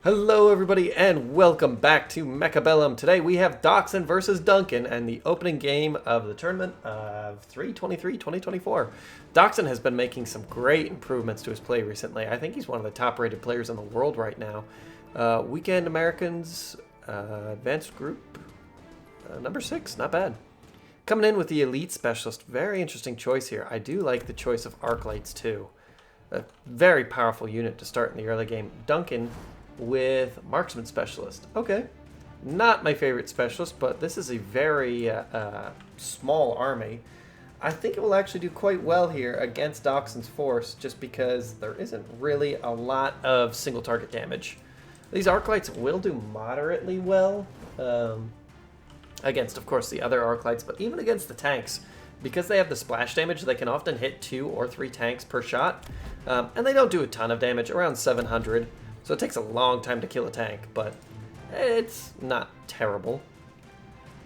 Hello everybody and welcome back to MECHABELLUM. Today we have Doxun versus Duncan and the opening game of the tournament of 3/23/2024. Doxun has been making some great improvements to his play recently. I think he's one of the top rated players in the world right now. Weekend Americans Advanced Group number 6, not bad. Coming in with the Elite Specialist, very interesting choice here. I do like the choice of Arc Lights too. A very powerful unit to start in the early game. Duncan with Marksman Specialist. Okay, not my favorite specialist, but this is a very small army. I think it will actually do quite well here against Doxun's force, just because there isn't really a lot of single target damage. These Arc Lights will do moderately well against, of course, the other Arc Lights, but even against the tanks, because they have the splash damage, they can often hit 2 or 3 tanks per shot, and they don't do a ton of damage, around 700. So it takes a long time to kill a tank, but it's not terrible.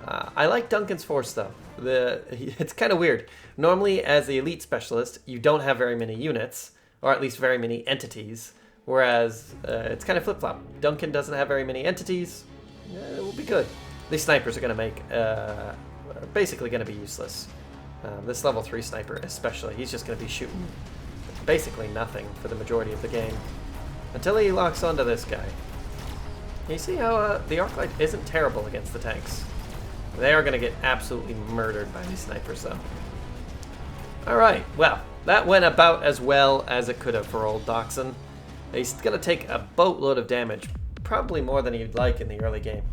I like Duncan's force, though. It's kind of weird. Normally, as the Elite Specialist, you don't have very many units, or at least very many entities, whereas it's kind of flip-flop. Duncan doesn't have very many entities. It will be good. These snipers are going to make, basically going to be useless. This level 3 sniper especially, he's just going to be shooting basically nothing for the majority of the game. Until he locks onto this guy. You see how the Arc Light isn't terrible against the tanks. They are going to get absolutely murdered by these snipers, though. Alright, well, that went about as well as it could have for old Doxun. He's going to take a boatload of damage, probably more than he'd like in the early game.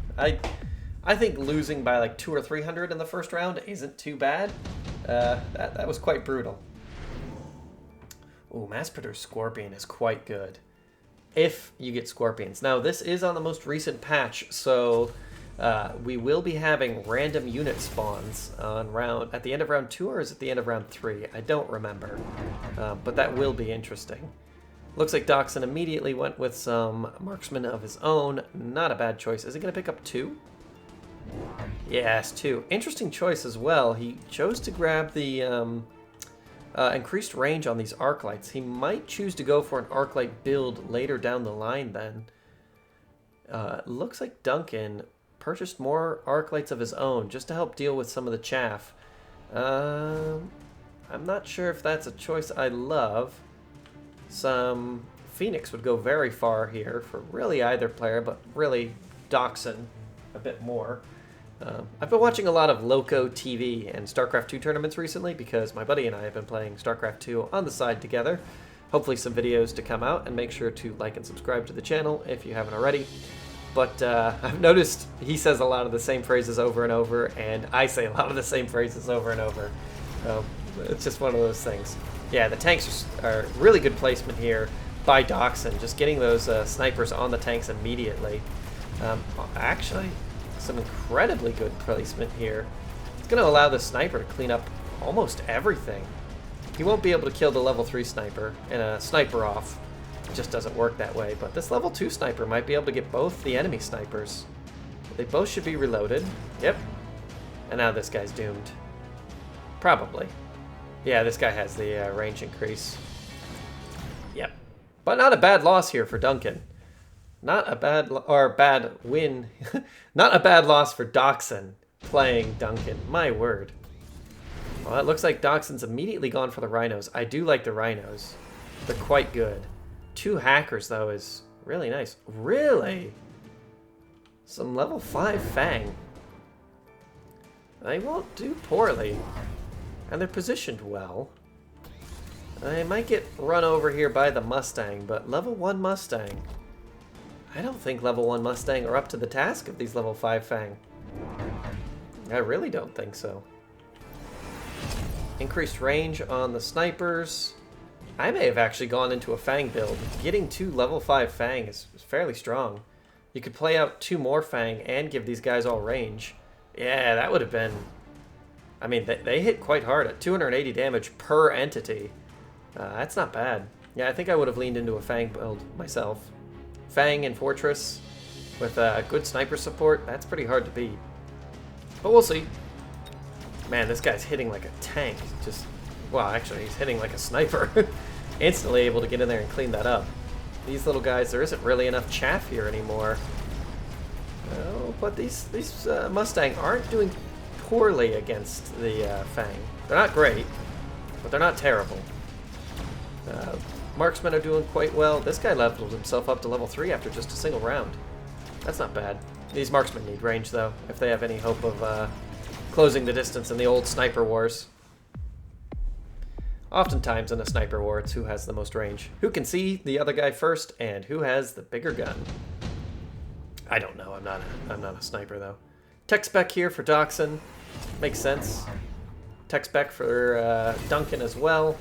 I think losing by like 200 or 300 in the first round isn't too bad. That was quite brutal. Ooh, mass-produced Scorpion is quite good. If you get Scorpions. Now, this is on the most recent patch, so we will be having random unit spawns on at the end of round 2, or is it the end of round 3? I don't remember, but that will be interesting. Looks like Doxun immediately went with some marksmen of his own. Not a bad choice. Is he going to pick up 2? Yes, 2. Interesting choice as well. He chose to grab the increased range on these Arc Lights. He might choose to go for an Arc Light build later down the line then. Looks like Duncan purchased more Arc Lights of his own just to help deal with some of the chaff. I'm not sure if that's a choice I love. Some Phoenix would go very far here for really either player, but really Doxun a bit more. I've been watching a lot of Loco TV and StarCraft 2 tournaments recently because my buddy and I have been playing StarCraft 2 on the side together. Hopefully some videos to come out, and make sure to like and subscribe to the channel if you haven't already. But I've noticed he says a lot of the same phrases over and over, and I say a lot of the same phrases over and over. It's just one of those things. Yeah, the tanks are really good placement here by Doxun, just getting those snipers on the tanks immediately. Actually, some incredibly good placement here. It's going to allow the sniper to clean up almost everything. He won't be able to kill the level 3 sniper and a sniper off. It just doesn't work that way. But this level 2 sniper might be able to get both the enemy snipers. They both should be reloaded. Yep. And now this guy's doomed. Probably. Yeah, this guy has the range increase. Yep. But not a bad loss here for Duncan. Not a bad bad win. Not a bad loss for Doxun playing Duncan. My word. Well, it looks like Doxun's immediately gone for the rhinos. I do like the rhinos. They're quite good. 2 hackers, though, is really nice. Really? Some level 5 Fang. They won't do poorly. And they're positioned well. They might get run over here by the Mustang, but level 1 Mustang. I don't think level 1 Mustang are up to the task of these level 5 Fang. I really don't think so. Increased range on the snipers. I may have actually gone into a Fang build. Getting 2 level 5 Fang is fairly strong. You could play out 2 more Fang and give these guys all range. Yeah, that would have been... I mean, they hit quite hard at 280 damage per entity. That's not bad. Yeah, I think I would have leaned into a Fang build myself. Fang and Fortress with good sniper support, that's pretty hard to beat. But we'll see. Man, this guy's hitting like a tank. Just Well, actually, he's hitting like a sniper. Instantly able to get in there and clean that up. These little guys, there isn't really enough chaff here anymore. Oh, but these Mustang aren't doing poorly against the Fang. They're not great, but they're not terrible. Marksmen are doing quite well. This guy leveled himself up to level 3 after just a single round. That's not bad. These marksmen need range, though, if they have any hope of closing the distance in the old sniper wars. Oftentimes in a sniper war, it's who has the most range. Who can see the other guy first, and who has the bigger gun. I don't know. I'm not a sniper, though. Tech spec here for Doxun. Makes sense. Tech spec for Duncan as well.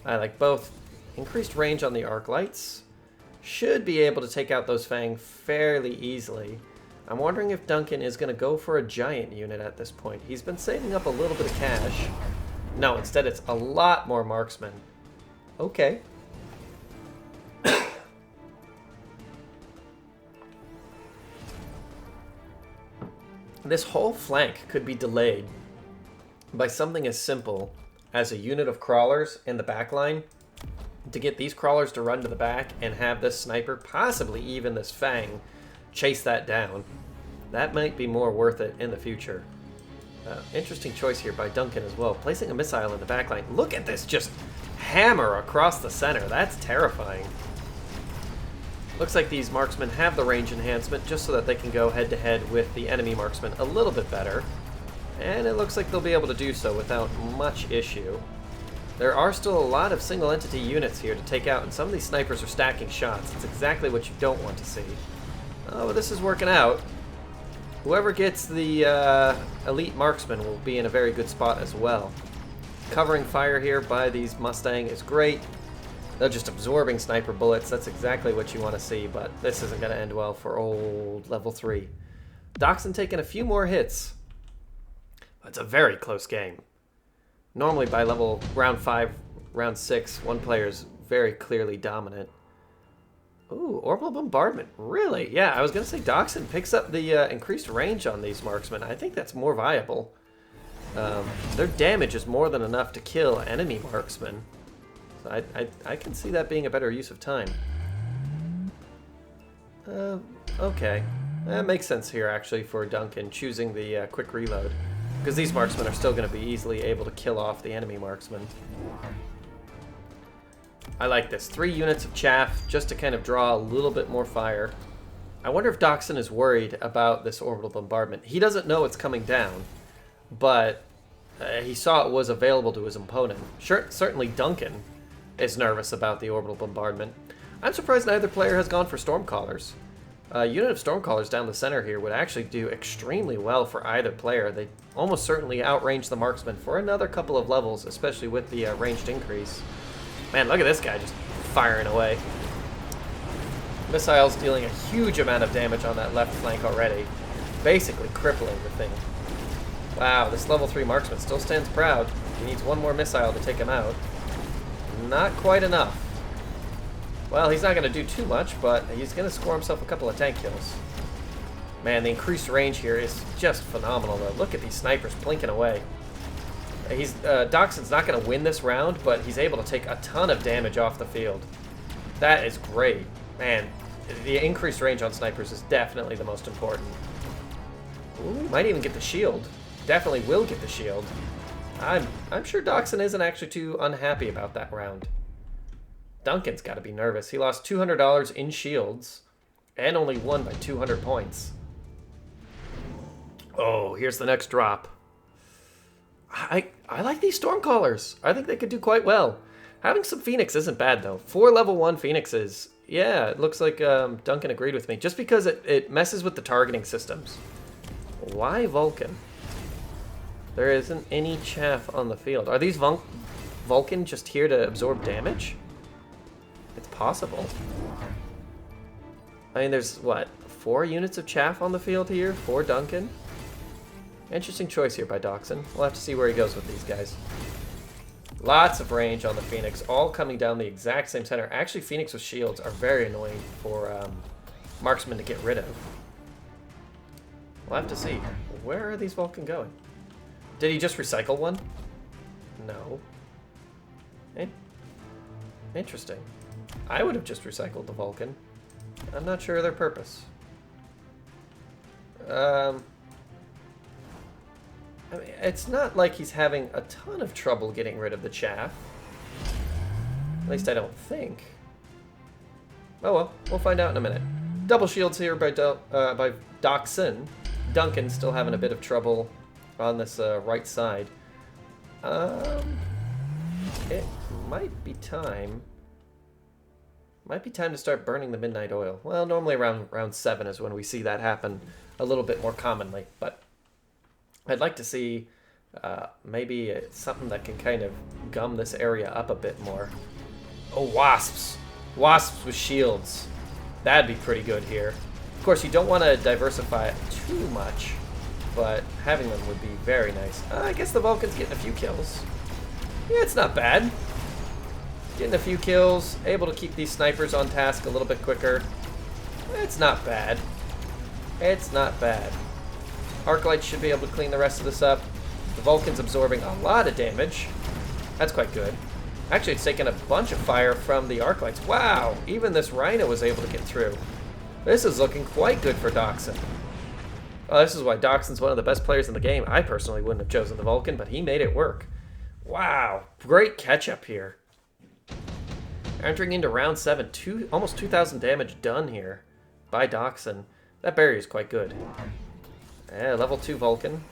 I like both. Increased range on the arc lights. Should be able to take out those Fang fairly easily. I'm wondering if Duncan is going to go for a giant unit at this point. He's been saving up a little bit of cash. No, instead it's a lot more marksmen. Okay. This whole flank could be delayed by something as simple as a unit of crawlers in the back line to get these crawlers to run to the back and have this sniper, possibly even this Fang, chase that down. That might be more worth it in the future. Interesting choice here by Duncan as well. Placing a missile in the back line. Look at this just hammer across the center. That's terrifying. Looks like these marksmen have the range enhancement just so that they can go head-to-head with the enemy marksmen a little bit better. And it looks like they'll be able to do so without much issue. There are still a lot of single entity units here to take out, and some of these snipers are stacking shots. It's exactly what you don't want to see. Oh, but this is working out. Whoever gets the elite marksman will be in a very good spot as well. Covering fire here by these Mustang is great. They're just absorbing sniper bullets. That's exactly what you want to see, but this isn't going to end well for old level 3. Doxun taking a few more hits. It's a very close game. Normally by round 5, round 6, one player is very clearly dominant. Ooh, orbital bombardment. Really? Yeah, I was going to say Doxun picks up the increased range on these marksmen. I think that's more viable. Their damage is more than enough to kill enemy marksmen. So I can see that being a better use of time. Okay. That makes sense here, actually, for Duncan choosing the quick reload. Because these marksmen are still going to be easily able to kill off the enemy marksmen. I like this. 3 units of chaff just to kind of draw a little bit more fire. I wonder if Doxun is worried about this orbital bombardment. He doesn't know it's coming down, but he saw it was available to his opponent. Certainly Duncan is nervous about the orbital bombardment. I'm surprised neither player has gone for Stormcallers. A unit of Stormcallers down the center here would actually do extremely well for either player. They almost certainly outrange the marksman for another couple of levels, especially with the ranged increase. Man, look at this guy just firing away. Missiles dealing a huge amount of damage on that left flank already. Basically crippling the thing. Wow, this level 3 marksman still stands proud. He needs one more missile to take him out. Not quite enough. Well, he's not going to do too much, but he's going to score himself a couple of tank kills. Man, the increased range here is just phenomenal, though. Look at these snipers blinking away. Doxun's not going to win this round, but he's able to take a ton of damage off the field. That is great. Man, the increased range on snipers is definitely the most important. Ooh, might even get the shield. Definitely will get the shield. I'm sure Doxun isn't actually too unhappy about that round. Duncan's got to be nervous. He lost $200 in shields and only won by 200 points. Oh, here's the next drop. I like these Stormcallers. I think they could do quite well. Having some Phoenix isn't bad, though. 4 level 1 Phoenixes. Yeah, it looks like Duncan agreed with me. Just because it messes with the targeting systems. Why Vulcan? There isn't any chaff on the field. Are these Vulcan just here to absorb damage? It's possible. I mean, there's, what, 4 units of chaff on the field here for Duncan? Interesting choice here by Doxun. We'll have to see where he goes with these guys. Lots of range on the Phoenix, all coming down the exact same center. Actually, Phoenix with shields are very annoying for marksmen to get rid of. We'll have to see. Where are these Vulcan going? Did he just recycle one? No. Interesting. I would have just recycled the Vulcan. I'm not sure of their purpose. I mean, it's not like he's having a ton of trouble getting rid of the chaff. At least I don't think. Oh well, we'll find out in a minute. Double shields here by Doxun. Duncan still having a bit of trouble on this right side. It might be time. Might be time to start burning the midnight oil. Well, normally around round 7 is when we see that happen a little bit more commonly, but I'd like to see maybe something that can kind of gum this area up a bit more. Oh, wasps! Wasps with shields. That'd be pretty good here. Of course, you don't want to diversify it too much, but having them would be very nice. I guess the Vulcan's getting a few kills. Yeah, it's not bad. Getting a few kills, able to keep these snipers on task a little bit quicker. It's not bad. It's not bad. Arclight should be able to clean the rest of this up. The Vulcan's absorbing a lot of damage. That's quite good. Actually, it's taken a bunch of fire from the Arclights. Wow! Even this Rhino was able to get through. This is looking quite good for Doxun. Well, this is why Doxun's one of the best players in the game. I personally wouldn't have chosen the Vulcan, but he made it work. Wow! Great catch-up here. Entering into round 7, almost 2,000 damage done here by Doxun. That barrier is quite good. Yeah, level 2 Vulcan.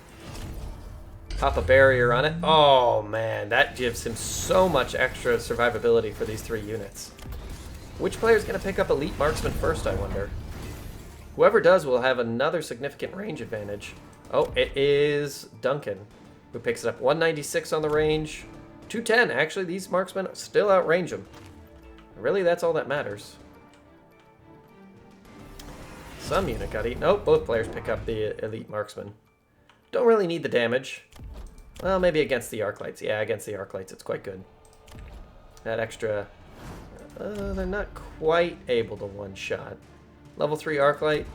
Pop a barrier on it. Oh man, that gives him so much extra survivability for these 3 units. Which player is going to pick up Elite Marksman first, I wonder? Whoever does will have another significant range advantage. Oh, it is Duncan who picks it up. 196 on the range. 210. Actually, these marksmen still outrange him. Really, that's all that matters. Some unit got eaten. Oh, both players pick up the Elite Marksman. Don't really need the damage. Well, maybe against the Arclights. Yeah, against the Arclights, it's quite good. That extra... they're not quite able to one-shot. Level 3 Arclight.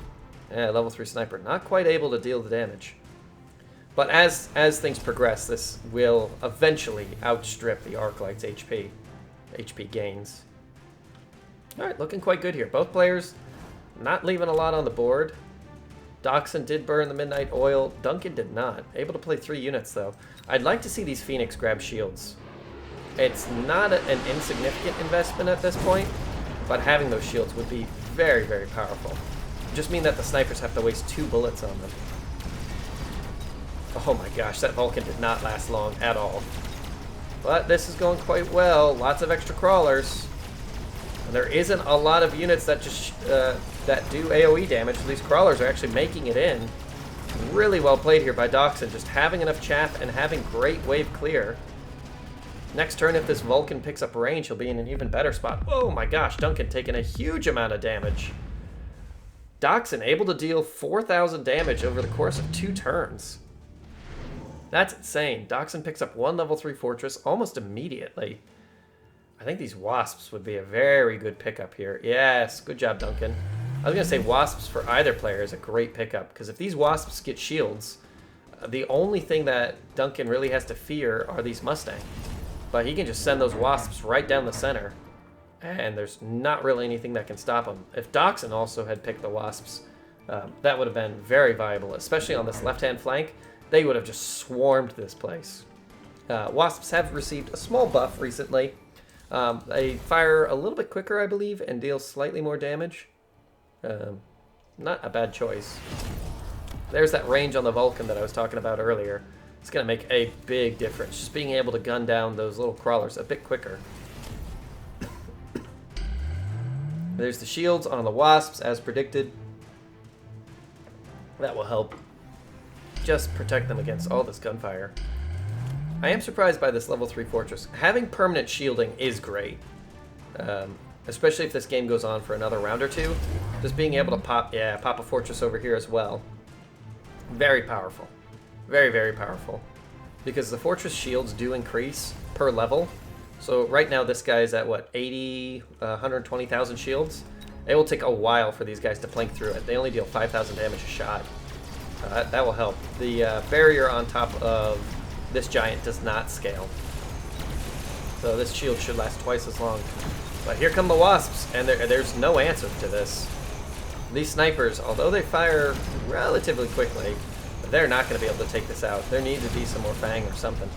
Yeah, level 3 Sniper. Not quite able to deal the damage. But as things progress, this will eventually outstrip the Arclight's HP gains. Alright, looking quite good here. Both players not leaving a lot on the board. Doxun did burn the Midnight Oil. Duncan did not. Able to play 3 units, though. I'd like to see these Phoenix grab shields. It's not an insignificant investment at this point, but having those shields would be very, very powerful. Just mean that the snipers have to waste 2 bullets on them. Oh my gosh, that Vulcan did not last long at all. But this is going quite well. Lots of extra crawlers. And there isn't a lot of units that just that do AoE damage. These crawlers are actually making it in. Really well played here by Doxun, just having enough chaff and having great wave clear. Next turn, if this Vulcan picks up range, he'll be in an even better spot. Oh my gosh, Duncan taking a huge amount of damage. Doxun able to deal 4,000 damage over the course of 2 turns. That's insane. Doxun picks up 1 level 3 fortress almost immediately. I think these wasps would be a very good pickup here. Yes, good job, Duncan. I was going to say wasps for either player is a great pickup, because if these wasps get shields, the only thing that Duncan really has to fear are these Mustang. But he can just send those wasps right down the center, and there's not really anything that can stop him. If Doxun also had picked the wasps, that would have been very viable, especially on this left-hand flank. They would have just swarmed this place. Wasps have received a small buff recently. They fire a little bit quicker, I believe, and deal slightly more damage. Not a bad choice. There's that range on the Vulcan that I was talking about earlier. It's going to make a big difference. Just being able to gun down those little crawlers a bit quicker. There's the shields on the wasps, as predicted. That will help just protect them against all this gunfire. I am surprised by this level 3 fortress. Having permanent shielding is great. Especially if this game goes on for another round or 2. Just being able to pop a fortress over here as well. Very powerful. Very, very powerful. Because the fortress shields do increase per level. So right now this guy is at what, 80, 120,000 shields? It will take a while for these guys to plank through it. They only deal 5,000 damage a shot. That will help. The barrier on top of this giant does not scale. So this shield should last twice as long. But here come the wasps, and there's no answer to this. These snipers, although they fire relatively quickly, they're not going to be able to take this out. There needs to be some more Fang or something.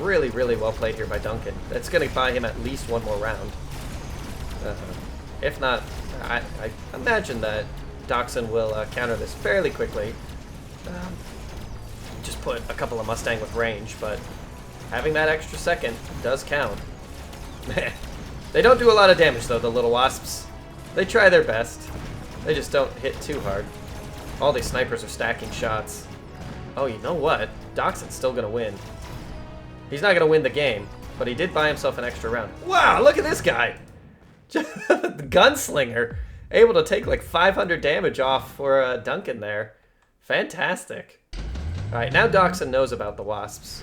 Really, really well played here by Duncan. That's going to buy him at least one more round. If not, I imagine that Doxun will counter this fairly quickly. Just put a couple of Mustang with range, but having that extra second does count. They don't do a lot of damage, though, the little wasps. They try their best. They just don't hit too hard. All these snipers are stacking shots. Oh, you know what? Doxun's still going to win. He's not going to win the game, but he did buy himself an extra round. Wow, look at this guy! The gunslinger, able to take like 500 damage off for Duncan there. Fantastic. Alright, now Doxun knows about the wasps.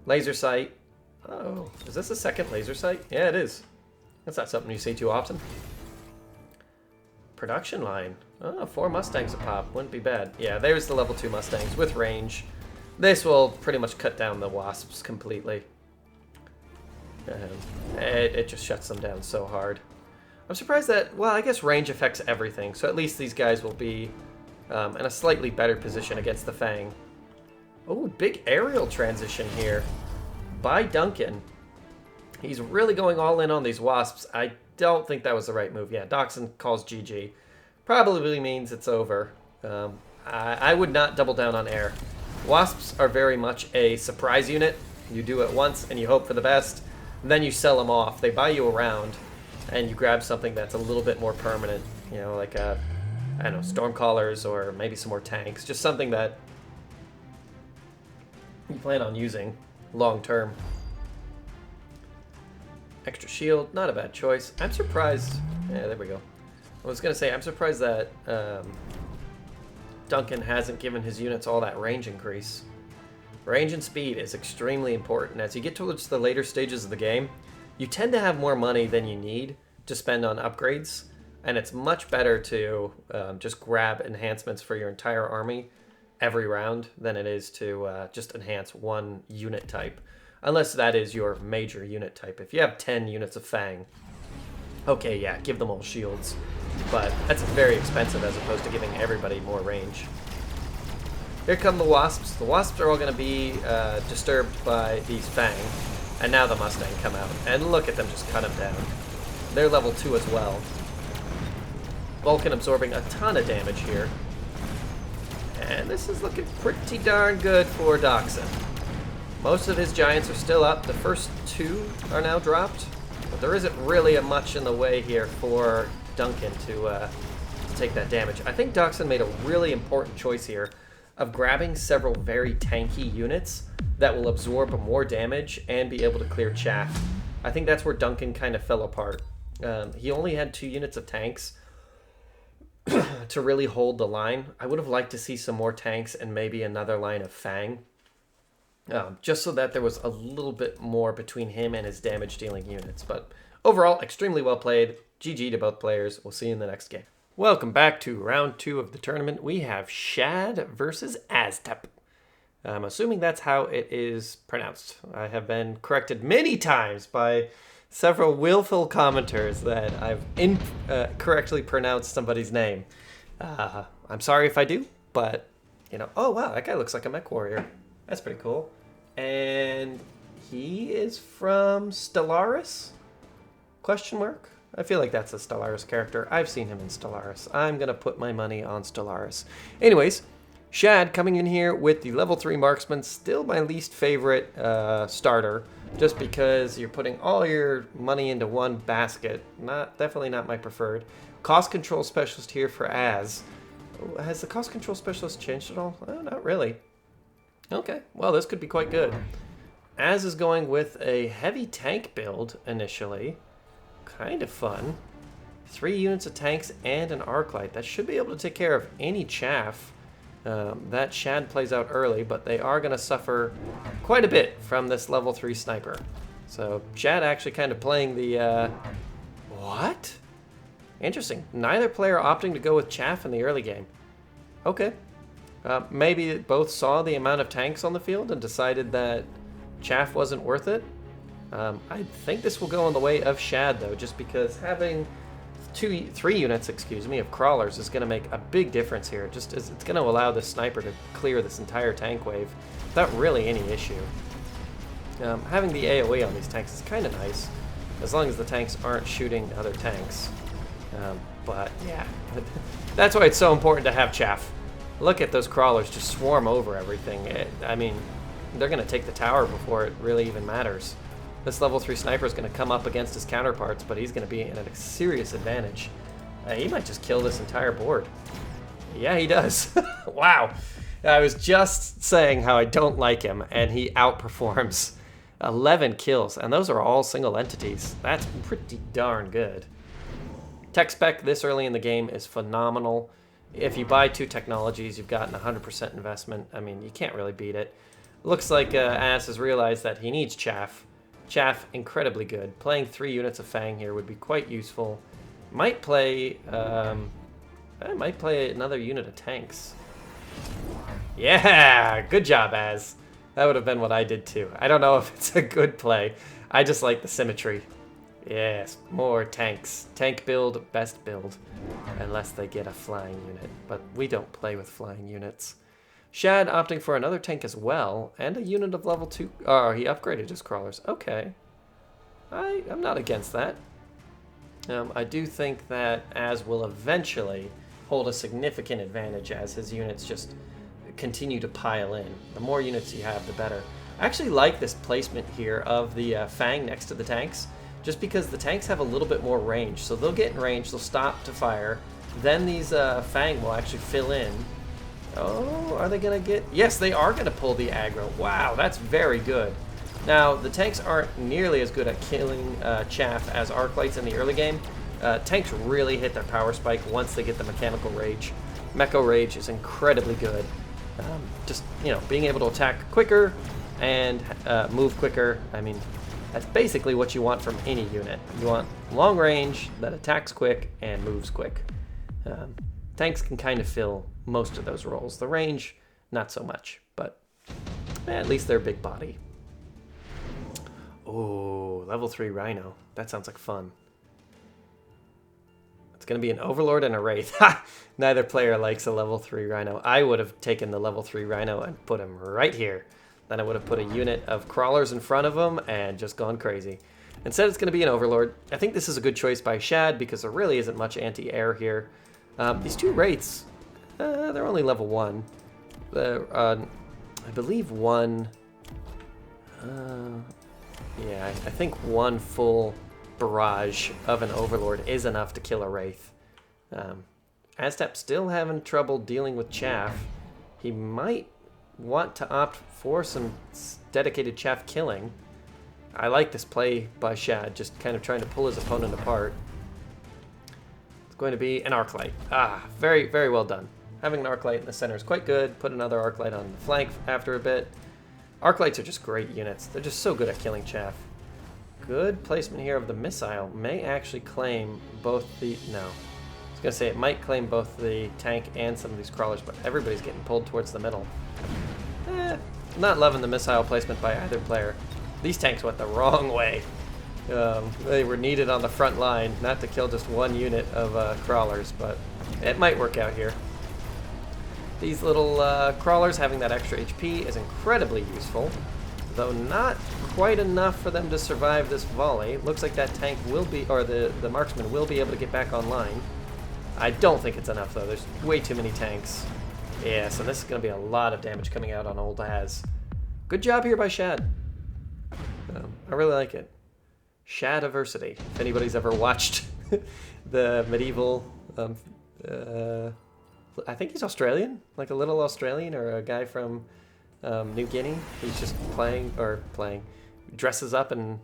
Laser sight. Oh, is this a second laser sight? Yeah, it is. That's not something you see too often. Production line. Oh, 4 Mustangs a pop. Wouldn't be bad. Yeah, there's the level 2 Mustangs with range. This will pretty much cut down the wasps completely. It just shuts them down so hard. I'm surprised that, well, I guess range affects everything, so at least these guys will be in a slightly better position against the Fang. Oh, big aerial transition here by Duncan. He's really going all in on these wasps. I don't think that was the right move. Yeah, Doxun calls GG. Probably means it's over. I would not double down on air. Wasps are very much a surprise unit. You do it once and you hope for the best. Then you sell them off. They buy you around and you grab something that's a little bit more permanent. You know, like I don't know, Stormcallers or maybe some more tanks. Just something that you plan on using long term. Extra shield, not a bad choice. I'm surprised. Yeah, there we go. I was gonna say, I'm surprised that Duncan hasn't given his units all that range increase. Range and speed is extremely important. As you get towards the later stages of the game, you tend to have more money than you need to spend on upgrades, and it's much better to just grab enhancements for your entire army every round than it is to just enhance one unit type. Unless that is your major unit type. If you have 10 units of Fang, okay, yeah, give them all shields. But that's very expensive as opposed to giving everybody more range. Here come the wasps. The wasps are all going to be disturbed by these Fang. And now the Mustang come out. And look at them just cut them down. They're level 2 as well. Vulcan absorbing a ton of damage here. And this is looking pretty darn good for Doxun. Most of his giants are still up. The first 2 are now dropped. But there isn't really much in the way here for Duncan to take that damage. I think Doxun made a really important choice here of grabbing several very tanky units that will absorb more damage and be able to clear chaff. I think that's where Duncan kind of fell apart. He only had 2 units of tanks to really hold the line. I would have liked to see some more tanks and maybe another line of Fang. Just so that there was a little bit more between him and his damage-dealing units. But overall, extremely well played. GG to both players. We'll see you in the next game. Welcome back to round 2 of the tournament. We have Shad versus Azztap. I'm assuming that's how it is pronounced. I have been corrected many times by several willful commenters that I've incorrectly pronounced somebody's name. I'm sorry if I do, but, you know, oh wow, that guy looks like a mech warrior. That's pretty cool. And he is from Stellaris? Question mark? I feel like that's a Stellaris character. I've seen him in Stellaris. I'm going to put my money on Stellaris. Anyways, Shad coming in here with the level 3 marksman. Still my least favorite starter. Just because you're putting all your money into one basket. Definitely not my preferred. Cost control specialist here for Az. Has the cost control specialist changed at all? Not really. Okay, well, this could be quite good. Az is going with a heavy tank build initially. Kind of fun. 3 units of tanks and an arc light. That should be able to take care of any chaff that Shad plays out early, but they are going to suffer quite a bit from this level 3 sniper. So Shad actually kind of playing the... What? Interesting. Neither player opting to go with chaff in the early game. Okay. Maybe both saw the amount of tanks on the field and decided that chaff wasn't worth it. I think this will go in the way of Shad, though, just because having three units, excuse me, of crawlers is going to make a big difference here. Just as it's going to allow the sniper to clear this entire tank wave without really any issue. Having the AoE on these tanks is kind of nice, as long as the tanks aren't shooting other tanks. But yeah, that's why it's so important to have chaff. Look at those crawlers just swarm over everything. I mean, they're going to take the tower before it really even matters. This level 3 sniper is going to come up against his counterparts, but he's going to be in a serious advantage. He might just kill this entire board. Yeah, he does. Wow. I was just saying how I don't like him, and he outperforms. 11 kills, and those are all single entities. That's pretty darn good. Tech spec this early in the game is phenomenal. If you buy 2 technologies, you've gotten 100% investment. I mean, you can't really beat it. Looks like Ass has realized that he needs chaff. Chaff, incredibly good. Playing 3 units of Fang here would be quite useful. Might play another unit of tanks. Yeah, good job, Az. That would have been what I did too. I don't know if it's a good play. I just like the symmetry. Yes, more tanks. Tank build, best build. Unless they get a flying unit. But we don't play with flying units. Shad opting for another tank as well, and a unit of level 2. Oh, he upgraded his crawlers. Okay. I'm not against that. I do think that Az will eventually hold a significant advantage as his units just continue to pile in. The more units you have, the better. I actually like this placement here of the Fang next to the tanks, just because the tanks have a little bit more range. So they'll get in range, they'll stop to fire, then these Fang will actually fill in. Oh, are they going to get... Yes, they are going to pull the aggro. Wow, that's very good. Now, the tanks aren't nearly as good at killing chaff as arc lights in the early game. Tanks really hit their power spike once they get the mechanical rage. Mecho rage is incredibly good. Just, you know, being able to attack quicker and move quicker. I mean, that's basically what you want from any unit. You want long range that attacks quick and moves quick. Tanks can kind of fill most of those roles. The range, not so much, but at least they're big body. Oh, level 3 Rhino. That sounds like fun. It's going to be an Overlord and a Wraith. Neither player likes a level 3 Rhino. I would have taken the level 3 Rhino and put him right here. Then I would have put a unit of crawlers in front of him and just gone crazy. Instead, it's going to be an Overlord. I think this is a good choice by Shad because there really isn't much anti-air here. These 2 Wraiths, they're only level 1. I believe one... yeah, I think one full barrage of an Overlord is enough to kill a Wraith. Azztap still having trouble dealing with chaff. He might want to opt for some dedicated chaff killing. I like this play by Shad, just kind of trying to pull his opponent apart. It's going to be an arc light. Ah, very, very well done. Having an arc light in the center is quite good. Put another arc light on the flank after a bit. Arc lights are just great units. They're just so good at killing chaff. Good placement here of the missile. May actually claim both the... No. I was going to say it might claim both the tank and some of these crawlers, but everybody's getting pulled towards the middle. Not loving the missile placement by either player. These tanks went the wrong way. They were needed on the front line, not to kill just one unit of crawlers, but it might work out here. These little crawlers having that extra HP is incredibly useful, though not quite enough for them to survive this volley. Looks like that tank will be, or the marksman will be able to get back online. I don't think it's enough though. There's way too many tanks. Yeah, so this is going to be a lot of damage coming out on old Az. Good job here by Shad. I really like it. Shadiversity. If anybody's ever watched the medieval, I think he's Australian, like a little Australian or a guy from New Guinea. He's just dresses up and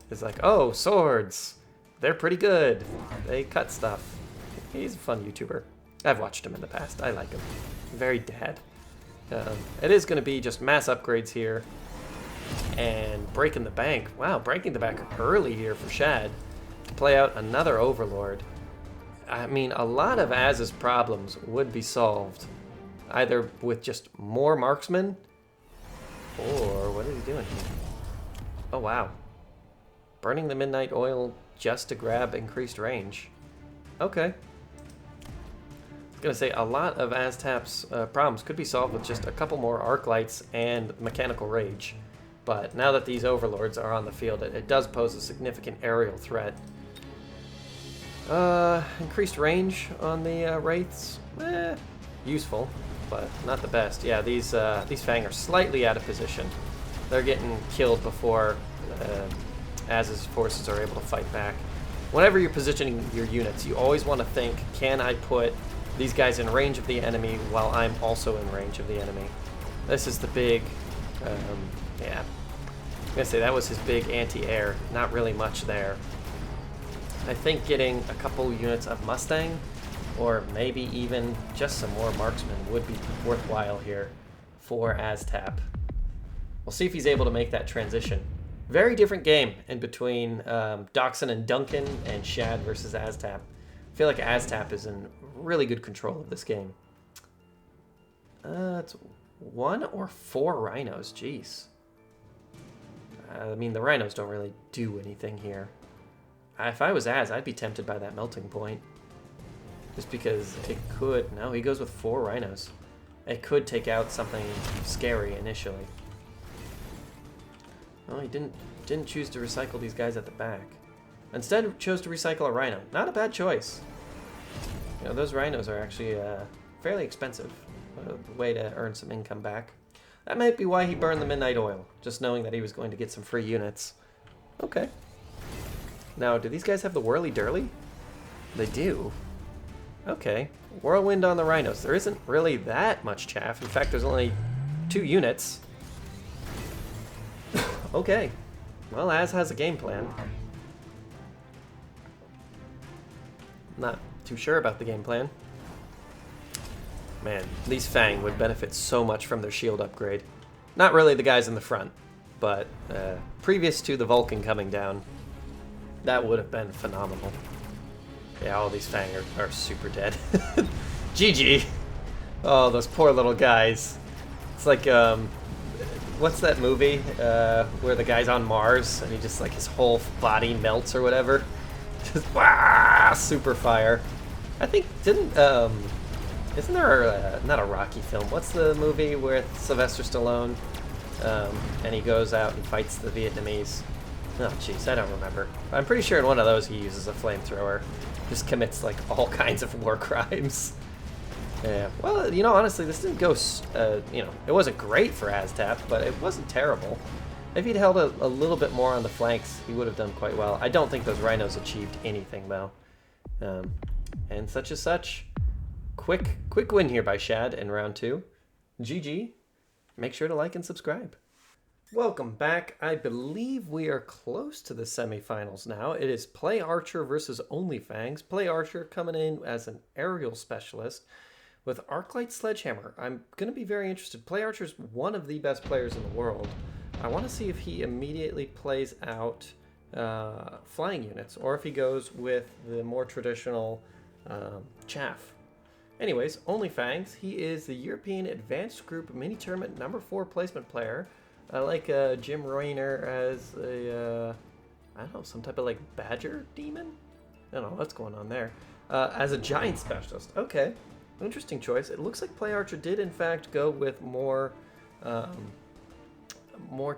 is like, oh, swords. They're pretty good. They cut stuff. He's a fun YouTuber. I've watched him in the past. I like him. Very dad. It is going to be just mass upgrades here. And breaking the bank. Wow, breaking the bank early here for Shad to play out another Overlord. I mean, a lot of Az's problems would be solved either with just more marksmen or what is he doing here? Oh, wow. Burning the midnight oil just to grab increased range. Okay. I was going to say, a lot of Azztap's problems could be solved with just a couple more arc lights and mechanical rage. But now that these overlords are on the field, it does pose a significant aerial threat. Increased range on the wraiths? Useful, but not the best. Yeah, these Fang are slightly out of position. They're getting killed before Az's forces are able to fight back. Whenever you're positioning your units, you always want to think, can I put these guys in range of the enemy while I'm also in range of the enemy? This is the big, yeah. I'm going to say that was his big anti-air. Not really much there. I think getting a couple units of Mustang, or maybe even just some more marksmen, would be worthwhile here for Azztap. We'll see if he's able to make that transition. Very different game in between Doxun and Duncan and Shad versus Azztap. I feel like Azztap is in really good control of this game. It's 1 or 4 rhinos, jeez. I mean, the rhinos don't really do anything here. If I was Az, I'd be tempted by that melting point. Just because it could... No, he goes with 4 rhinos. It could take out something scary initially. Well, he didn't choose to recycle these guys at the back. Instead, chose to recycle a rhino. Not a bad choice. You know, those rhinos are actually fairly expensive. A way to earn some income back. That might be why he burned the midnight oil, just knowing that he was going to get some free units. Okay. Now, do these guys have the whirly-durly? They do. Okay. Whirlwind on the rhinos. There isn't really that much chaff. In fact, there's only 2 units. Okay. Well, Az has a game plan. Not too sure about the game plan. Man, these Fang would benefit so much from their shield upgrade. Not really the guys in the front, but previous to the Vulcan coming down, that would have been phenomenal. Yeah, all these Fang are super dead. GG. Oh, those poor little guys. It's like, what's that movie where the guy's on Mars and he just, like, his whole body melts or whatever? Just, wah, super fire. I think, isn't there not a Rocky film? What's the movie with Sylvester Stallone? And he goes out and fights the Vietnamese. Oh, jeez, I don't remember. I'm pretty sure in one of those he uses a flamethrower. Just commits, like, all kinds of war crimes. Yeah, well, you know, honestly, this didn't go, you know, it wasn't great for Azztap, but it wasn't terrible. If he'd held a little bit more on the flanks, he would have done quite well. I don't think those rhinos achieved anything, though. And such as such. Quick win here by Shad in round 2. GG. Make sure to like and subscribe. Welcome back. I believe we are close to the semifinals now. It is PlayAcher versus OnlyFangs. PlayAcher coming in as an aerial specialist with Arclight Sledgehammer. I'm going to be very interested. PlayAcher's one of the best players in the world. I want to see if he immediately plays out flying units or if he goes with the more traditional chaff. Anyways, OnlyFangs, he is the European Advanced Group Mini Tournament number 4 placement player. I like Jim Raynor as a, I don't know, some type of like badger demon? I don't know what's going on there. As a giant specialist. Okay, interesting choice. It looks like PlayAcher did in fact go with more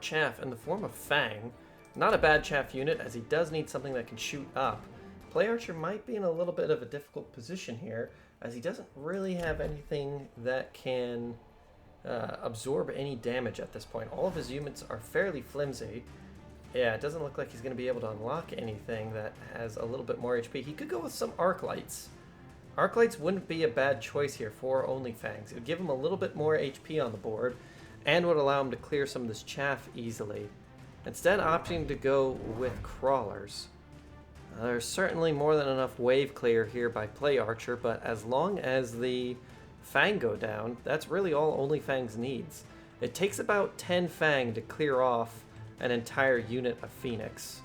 chaff in the form of Fang. Not a bad chaff unit, as he does need something that can shoot up. PlayAcher might be in a little bit of a difficult position here, as he doesn't really have anything that can absorb any damage at this point. All of his units are fairly flimsy. Yeah, it doesn't look like he's going to be able to unlock anything that has a little bit more HP. He could go with some arc lights. Arc lights wouldn't be a bad choice here for OnlyFangs. It would give him a little bit more HP on the board and would allow him to clear some of this chaff easily. Instead, opting to go with crawlers. There's certainly more than enough wave clear here by PlayAcher, but as long as the Fang go down, that's really all OnlyFangs needs. It takes about 10 Fang to clear off an entire unit of Phoenix.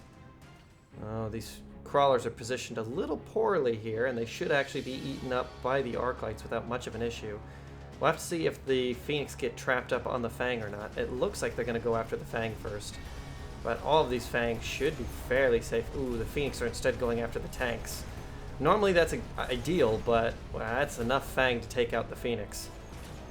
Oh, these crawlers are positioned a little poorly here, and they should actually be eaten up by the Arclights without much of an issue. We'll have to see if the Phoenix get trapped up on the Fang or not. It looks like they're going to go after the Fang first. But all of these Fangs should be fairly safe. Ooh, the Phoenix are instead going after the tanks. Normally that's ideal, but well, that's enough Fang to take out the Phoenix.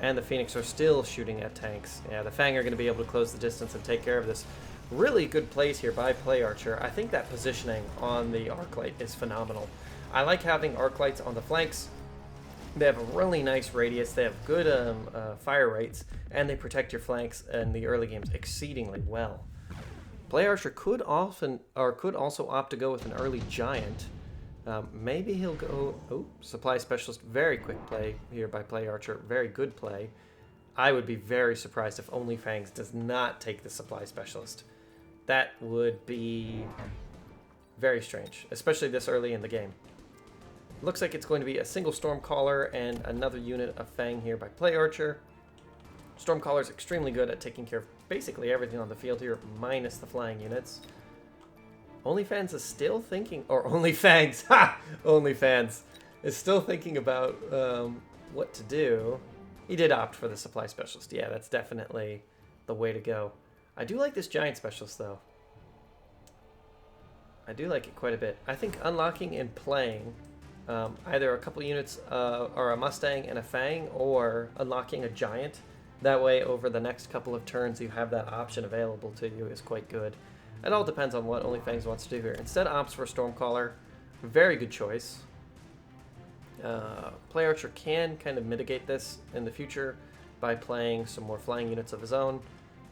And the Phoenix are still shooting at tanks. Yeah, the Fang are going to be able to close the distance and take care of this. Really good plays here by PlayAcher. I think that positioning on the Arclight is phenomenal. I like having Arclights on the flanks. They have a really nice radius, they have good fire rates, and they protect your flanks in the early games exceedingly well. PlayAcher could also opt to go with an early Giant. Maybe he'll go... Oh, Supply Specialist. Very quick play here by PlayAcher. Very good play. I would be very surprised if OnlyFangs does not take the Supply Specialist. That would be very strange, especially this early in the game. Looks like it's going to be a single Stormcaller and another unit of Fang here by PlayAcher. Stormcaller is extremely good at taking care of basically everything on the field here, minus the flying units. OnlyFans is still thinking, or OnlyFangs, ha! OnlyFans is still thinking about what to do. He did opt for the Supply Specialist. Yeah, that's definitely the way to go. I do like this Giant Specialist, though. I do like it quite a bit. I think unlocking and playing either a couple units or a Mustang and a Fang, or unlocking a Giant. That way, over the next couple of turns, you have that option available to you is quite good. It all depends on what OnlyFangs wants to do here. Instead, opts for Stormcaller. Very good choice. PlayAcher can kind of mitigate this in the future by playing some more flying units of his own,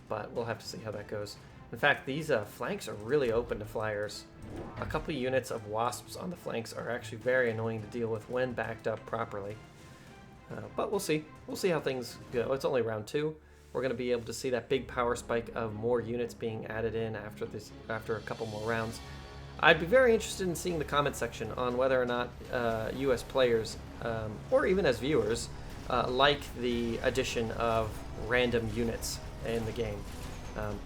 but we'll have to see how that goes. In fact, these flanks are really open to flyers. A couple units of Wasps on the flanks are actually very annoying to deal with when backed up properly. But we'll see. We'll see how things go. It's only round 2. We're going to be able to see that big power spike of more units being added in after a couple more rounds. I'd be very interested in seeing the comment section on whether or not US players, or even as viewers, like the addition of random units in the game.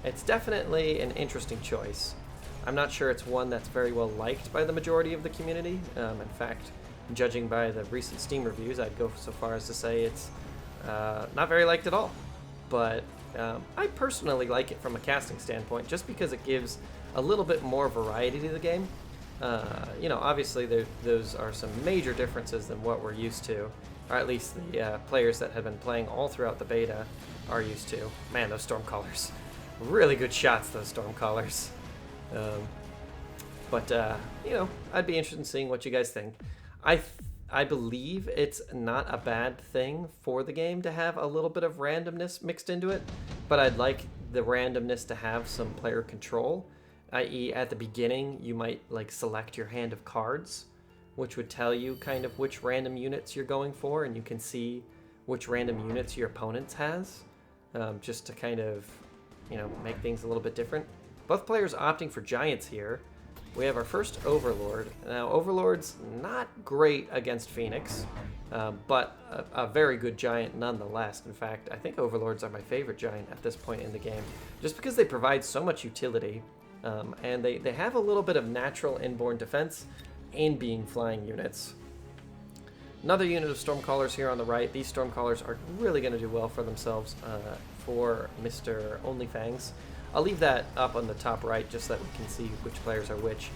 It's definitely an interesting choice. I'm not sure it's one that's very well liked by the majority of the community. In fact, judging by the recent Steam reviews, I'd go so far as to say it's not very liked at all. But I personally like it from a casting standpoint, just because it gives a little bit more variety to the game. You know, obviously those are some major differences than what we're used to, or at least the players that have been playing all throughout the beta are used to. Man, those Stormcallers. Really good shots, those Stormcallers. But you know, I'd be interested in seeing what you guys think. I believe it's not a bad thing for the game to have a little bit of randomness mixed into it, but I'd like the randomness to have some player control, i.e. at the beginning you might like select your hand of cards, which would tell you kind of which random units you're going for, and you can see which random units your opponent has, just to kind of, you know, make things a little bit different. Both players opting for Giants here. We have our first Overlord. Now, Overlord's not great against Phoenix, but a very good Giant nonetheless. In fact, I think Overlords are my favorite Giant at this point in the game, just because they provide so much utility, and they have a little bit of natural inborn defense in being flying units. Another unit of Stormcallers here on the right. These Stormcallers are really going to do well for themselves for Mr. OnlyFangs. I'll leave that up on the top right just so that we can see which players are which.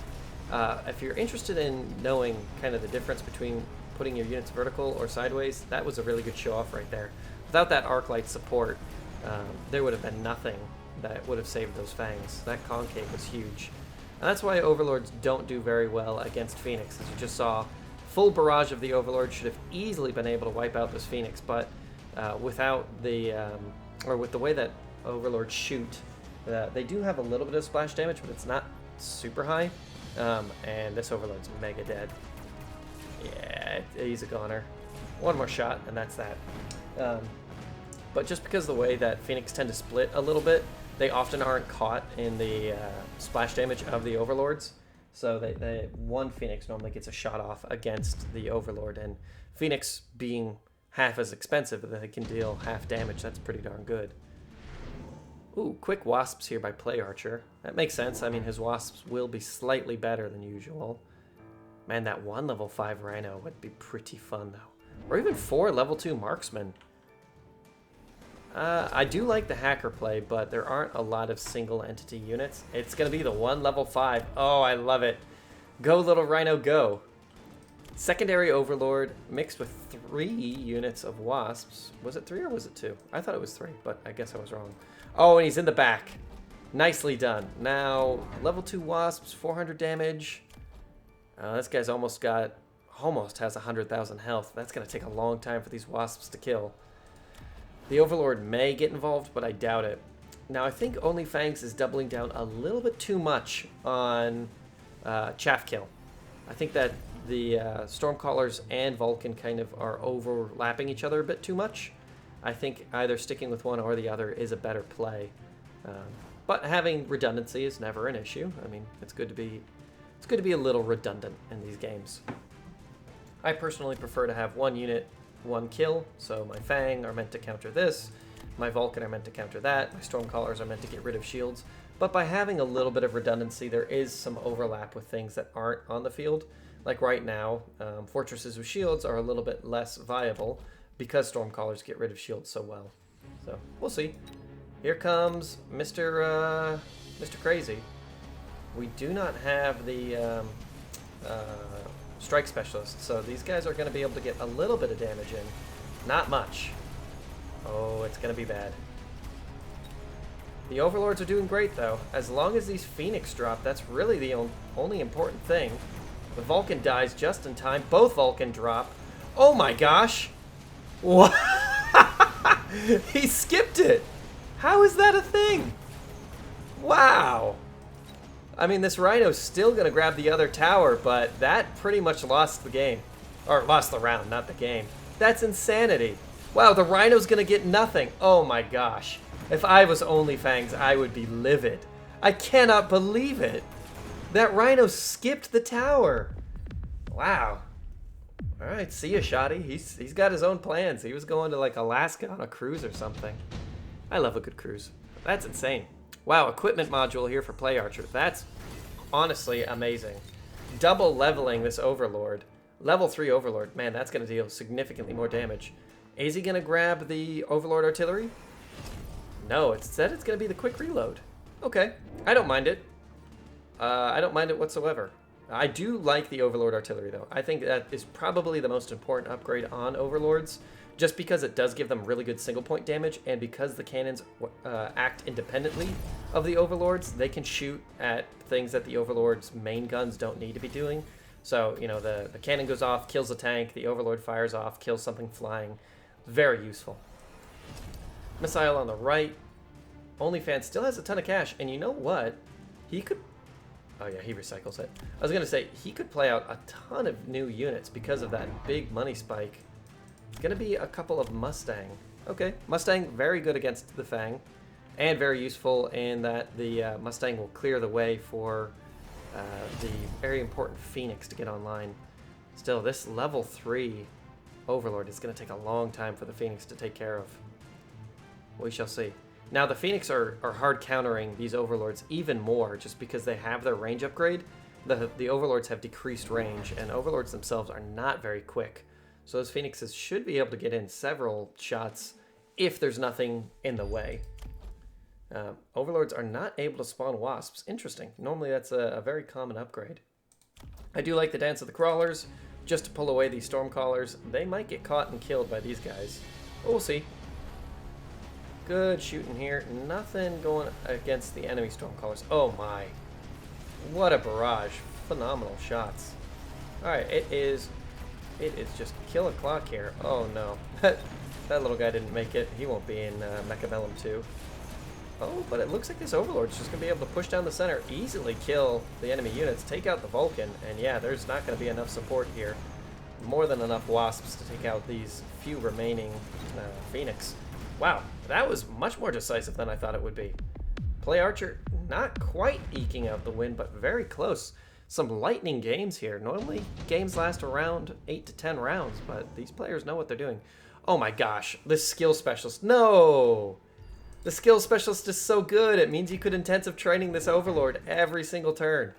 If you're interested in knowing kind of the difference between putting your units vertical or sideways, that was a really good show-off right there. Without that Arclight support, there would have been nothing that would have saved those Fangs. That concave was huge. And that's why Overlords don't do very well against Phoenix. As you just saw, full barrage of the Overlord should have easily been able to wipe out this Phoenix, but without the, or with the way that Overlords shoot, they do have a little bit of splash damage, but it's not super high. And this Overlord's mega dead. Yeah, he's a goner. One more shot, and that's that. But just because of the way that Phoenix tend to split a little bit, they often aren't caught in the splash damage of the Overlords. So one Phoenix normally gets a shot off against the Overlord, and Phoenix being half as expensive, they can deal half damage. That's pretty darn good. Ooh, quick Wasps here by PlayAcher. That makes sense. I mean, his Wasps will be slightly better than usual. Man, that one level 5 Rhino would be pretty fun, though. Or even 4 level 2 Marksmen. I do like the hacker play, but there aren't a lot of single entity units. It's going to be the one level 5. Oh, I love it. Go, little rhino, go. Secondary Overlord mixed with 3 units of wasps. Was it 3 or was it 2? I thought it was 3, but I guess I was wrong. Oh, and he's in the back. Nicely done. Now, level 2 wasps, 400 damage. This guy's almost has 100,000 health. That's going to take a long time for these wasps to kill. The Overlord may get involved, but I doubt it. Now, I think OnlyFangs is doubling down a little bit too much on chaff kill. I think that the Stormcallers and Vulcan kind of are overlapping each other a bit too much. I think either sticking with one or the other is a better play. But having redundancy is never an issue. I mean, it's good to be a little redundant in these games. I personally prefer to have one unit, one kill. So my Fang are meant to counter this. My Vulcan are meant to counter that. My Stormcallers are meant to get rid of shields. But by having a little bit of redundancy, there is some overlap with things that aren't on the field. Like right now, fortresses with shields are a little bit less viable because Stormcallers get rid of shields so well. So we'll see. Here comes Mr. Crazy. We do not have the strike specialist, so these guys are going to be able to get a little bit of damage in. Not much. Oh, it's going to be bad. The Overlords are doing great, though. As long as these Phoenix drop, that's really the only important thing. The Vulcan dies just in time. Both Vulcan drop. Oh my gosh! What? He skipped it! How is that a thing? Wow! I mean, this Rhino's still going to grab the other tower, but that pretty much lost the game. Or lost the round, not the game. That's insanity. Wow, the Rhino's going to get nothing. Oh my gosh. If I was OnlyFangs, I would be livid. I cannot believe it. That Rhino skipped the tower. Wow. All right, see ya, Shoddy. He's got his own plans. He was going to like Alaska on a cruise or something. I love a good cruise. That's insane. Wow, equipment module here for PlayAcher. That's honestly amazing. Double leveling this Overlord. Level 3 Overlord. Man, that's going to deal significantly more damage. Is he going to grab the Overlord artillery? No, it said it's going to be the quick reload. Okay, I don't mind it. I don't mind it whatsoever. I do like the Overlord artillery, though. I think that is probably the most important upgrade on Overlords, just because it does give them really good single point damage, and because the cannons act independently of the Overlords, they can shoot at things that the Overlord's main guns don't need to be doing. So, you know, the cannon goes off, kills a tank, the Overlord fires off, kills something flying. Very useful. Missile on the right. OnlyFans still has a ton of cash, and you know what? He could... Oh yeah, he recycles it. I was going to say, he could play out a ton of new units because of that big money spike. It's going to be a couple of Mustang. Okay, Mustang, very good against the Fang, and very useful in that the Mustang will clear the way for the very important Phoenix to get online. Still, this level 3 Overlord is going to take a long time for the Phoenix to take care of. We shall see. Now, the Phoenix are hard countering these Overlords even more just because they have their range upgrade. The Overlords have decreased range, and Overlords themselves are not very quick. So those Phoenixes should be able to get in several shots if there's nothing in the way. Overlords are not able to spawn Wasps. Interesting. Normally that's a very common upgrade. I do like the Dance of the Crawlers, just to pull away these Stormcallers. They might get caught and killed by these guys. But we'll see. Good shooting here. Nothing going against the enemy Stormcallers. Oh my. What a barrage. Phenomenal shots. Alright, it is just kill a clock here. Oh no. That little guy didn't make it. He won't be in MECHABELLUM 2. Oh, but it looks like this Overlord's just going to be able to push down the center, easily kill the enemy units, take out the Vulcan, and yeah, there's not going to be enough support here. More than enough Wasps to take out these few remaining Phoenix. Wow, that was much more decisive than I thought it would be. PlayAcher not quite eking out the win, but very close. Some lightning games here. Normally, games last around 8 to 10 rounds, but these players know what they're doing. Oh my gosh, this skill specialist. No! The skill specialist is so good, it means you could intensive training this Overlord every single turn.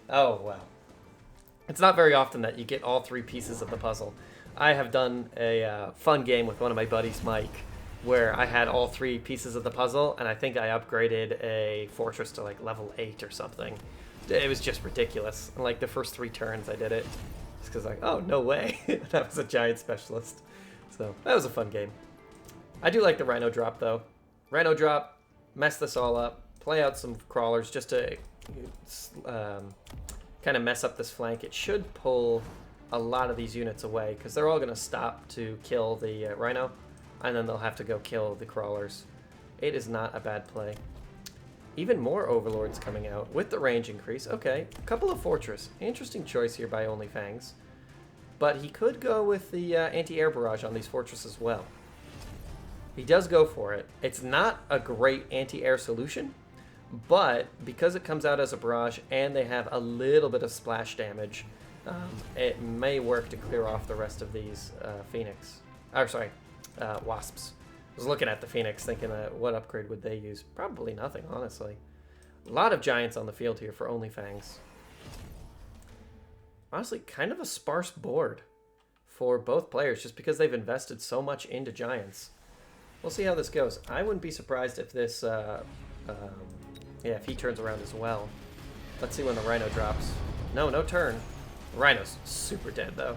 Oh, wow. It's not very often that you get all 3 pieces of the puzzle. I have done a fun game with one of my buddies, Mike, where I had all 3 pieces of the puzzle, and I think I upgraded a fortress to like level 8 or something. It was just ridiculous. And like the first 3 turns I did it, just because like, oh, no way. That was a giant specialist. So that was a fun game. I do like the Rhino drop though. Rhino drop, mess this all up, play out some crawlers just to kind of mess up this flank. It should pull a lot of these units away because they're all going to stop to kill the Rhino, and then they'll have to go kill the crawlers. It is not a bad play. Even more overlords coming out with the range increase. Okay, a couple of fortress. Interesting choice here by OnlyFangs. But he could go with the anti-air barrage on these fortresses as well. He does go for it. It's not a great anti-air solution, but because it comes out as a barrage and they have a little bit of splash damage, it may work to clear off the rest of these wasps. I was looking at the Phoenix thinking, what upgrade would they use? Probably nothing, honestly. A lot of giants on the field here for OnlyFangs. Honestly, kind of a sparse board for both players just because they've invested so much into giants. We'll see how this goes. I wouldn't be surprised if this, if he turns around as well. Let's see when the Rhino drops. No turn. The Rhino's super dead though.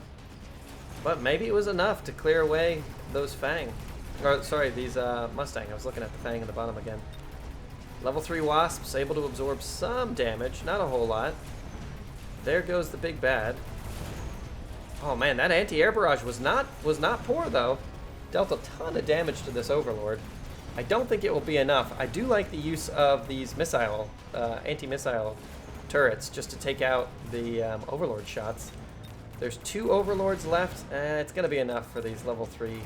But maybe it was enough to clear away those these Mustang. I was looking at the Fang in the bottom again. Level 3 Wasps able to absorb some damage, not a whole lot. There goes the big bad. Oh man, that anti-air barrage was not poor though. Dealt a ton of damage to this Overlord. I don't think it will be enough. I do like the use of these anti-missile turrets just to take out the Overlord shots. There's 2 Overlords left. It's going to be enough for these level 3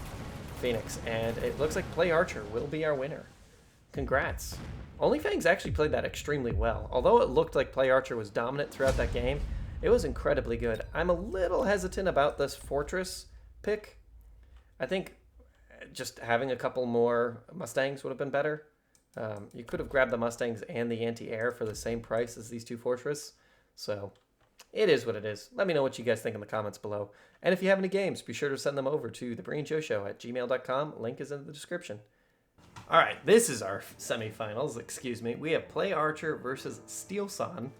Phoenix, and it looks like PlayAcher will be our winner. Congrats. OnlyFangs actually played that extremely well. Although it looked like PlayAcher was dominant throughout that game, it was incredibly good. I'm a little hesitant about this Fortress pick. I think just having a couple more Mustangs would have been better. You could have grabbed the Mustangs and the anti-air for the same price as these 2 Fortress. So it is what it is. Let me know what you guys think in the comments below. And if you have any games, be sure to send them over to thebreenjoeshow@gmail.com. Link is in the description. All right, this is our semifinals, excuse me. We have PlayAcher versus Steelsane.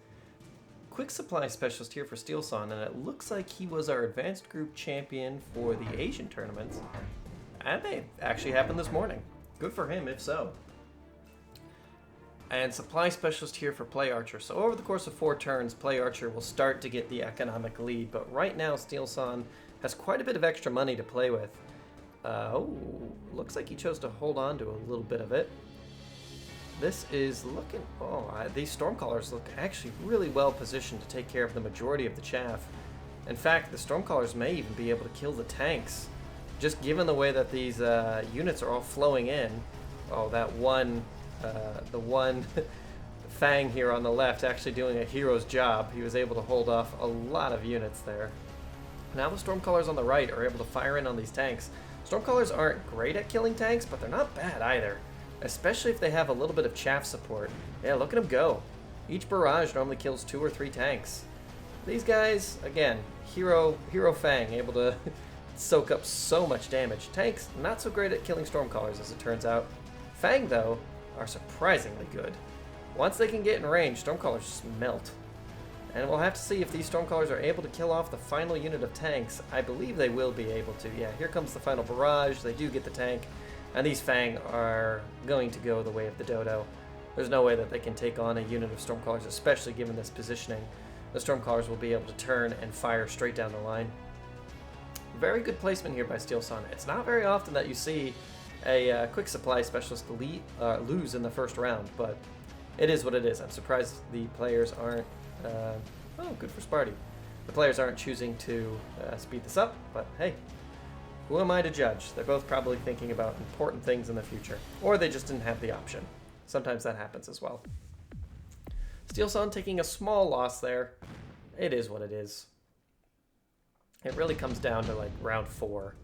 Quick supply specialist here for Steelsane, and it looks like he was our advanced group champion for the Asian tournaments. And they actually happened this morning. Good for him, if so. And supply specialist here for PlayAcher. So over the course of 4 turns, PlayAcher will start to get the economic lead, but right now Steelsane has quite a bit of extra money to play with. Looks like he chose to hold on to a little bit of it. This is looking... these Stormcallers look actually really well positioned to take care of the majority of the chaff. In fact, the Stormcallers may even be able to kill the tanks, just given the way that these units are all flowing in. Oh, the one Fang here on the left actually doing a hero's job. He was able to hold off a lot of units there. Now the Stormcallers on the right are able to fire in on these tanks. Stormcallers aren't great at killing tanks, but they're not bad either, especially if they have a little bit of chaff support. Yeah, look at them go. Each barrage normally kills 2 or 3 tanks. These guys, again, hero Fang, able to soak up so much damage. Tanks, not so great at killing Stormcallers as it turns out. Fang, though, are surprisingly good. Once they can get in range, Stormcallers just melt. And we'll have to see if these Stormcallers are able to kill off the final unit of tanks. I believe they will be able to. Yeah, here comes the final barrage. They do get the tank. And these Fang are going to go the way of the Dodo. There's no way that they can take on a unit of Stormcallers, especially given this positioning. The Stormcallers will be able to turn and fire straight down the line. Very good placement here by Steelsane. It's not very often that you see a quick supply specialist lose in the first round, but it is what it is. I'm surprised the players aren't... good for Sparty. The players aren't choosing to speed this up, but hey, who am I to judge? They're both probably thinking about important things in the future, or they just didn't have the option. Sometimes that happens as well. Steelsane taking a small loss there. It is what it is. It really comes down to like round 4.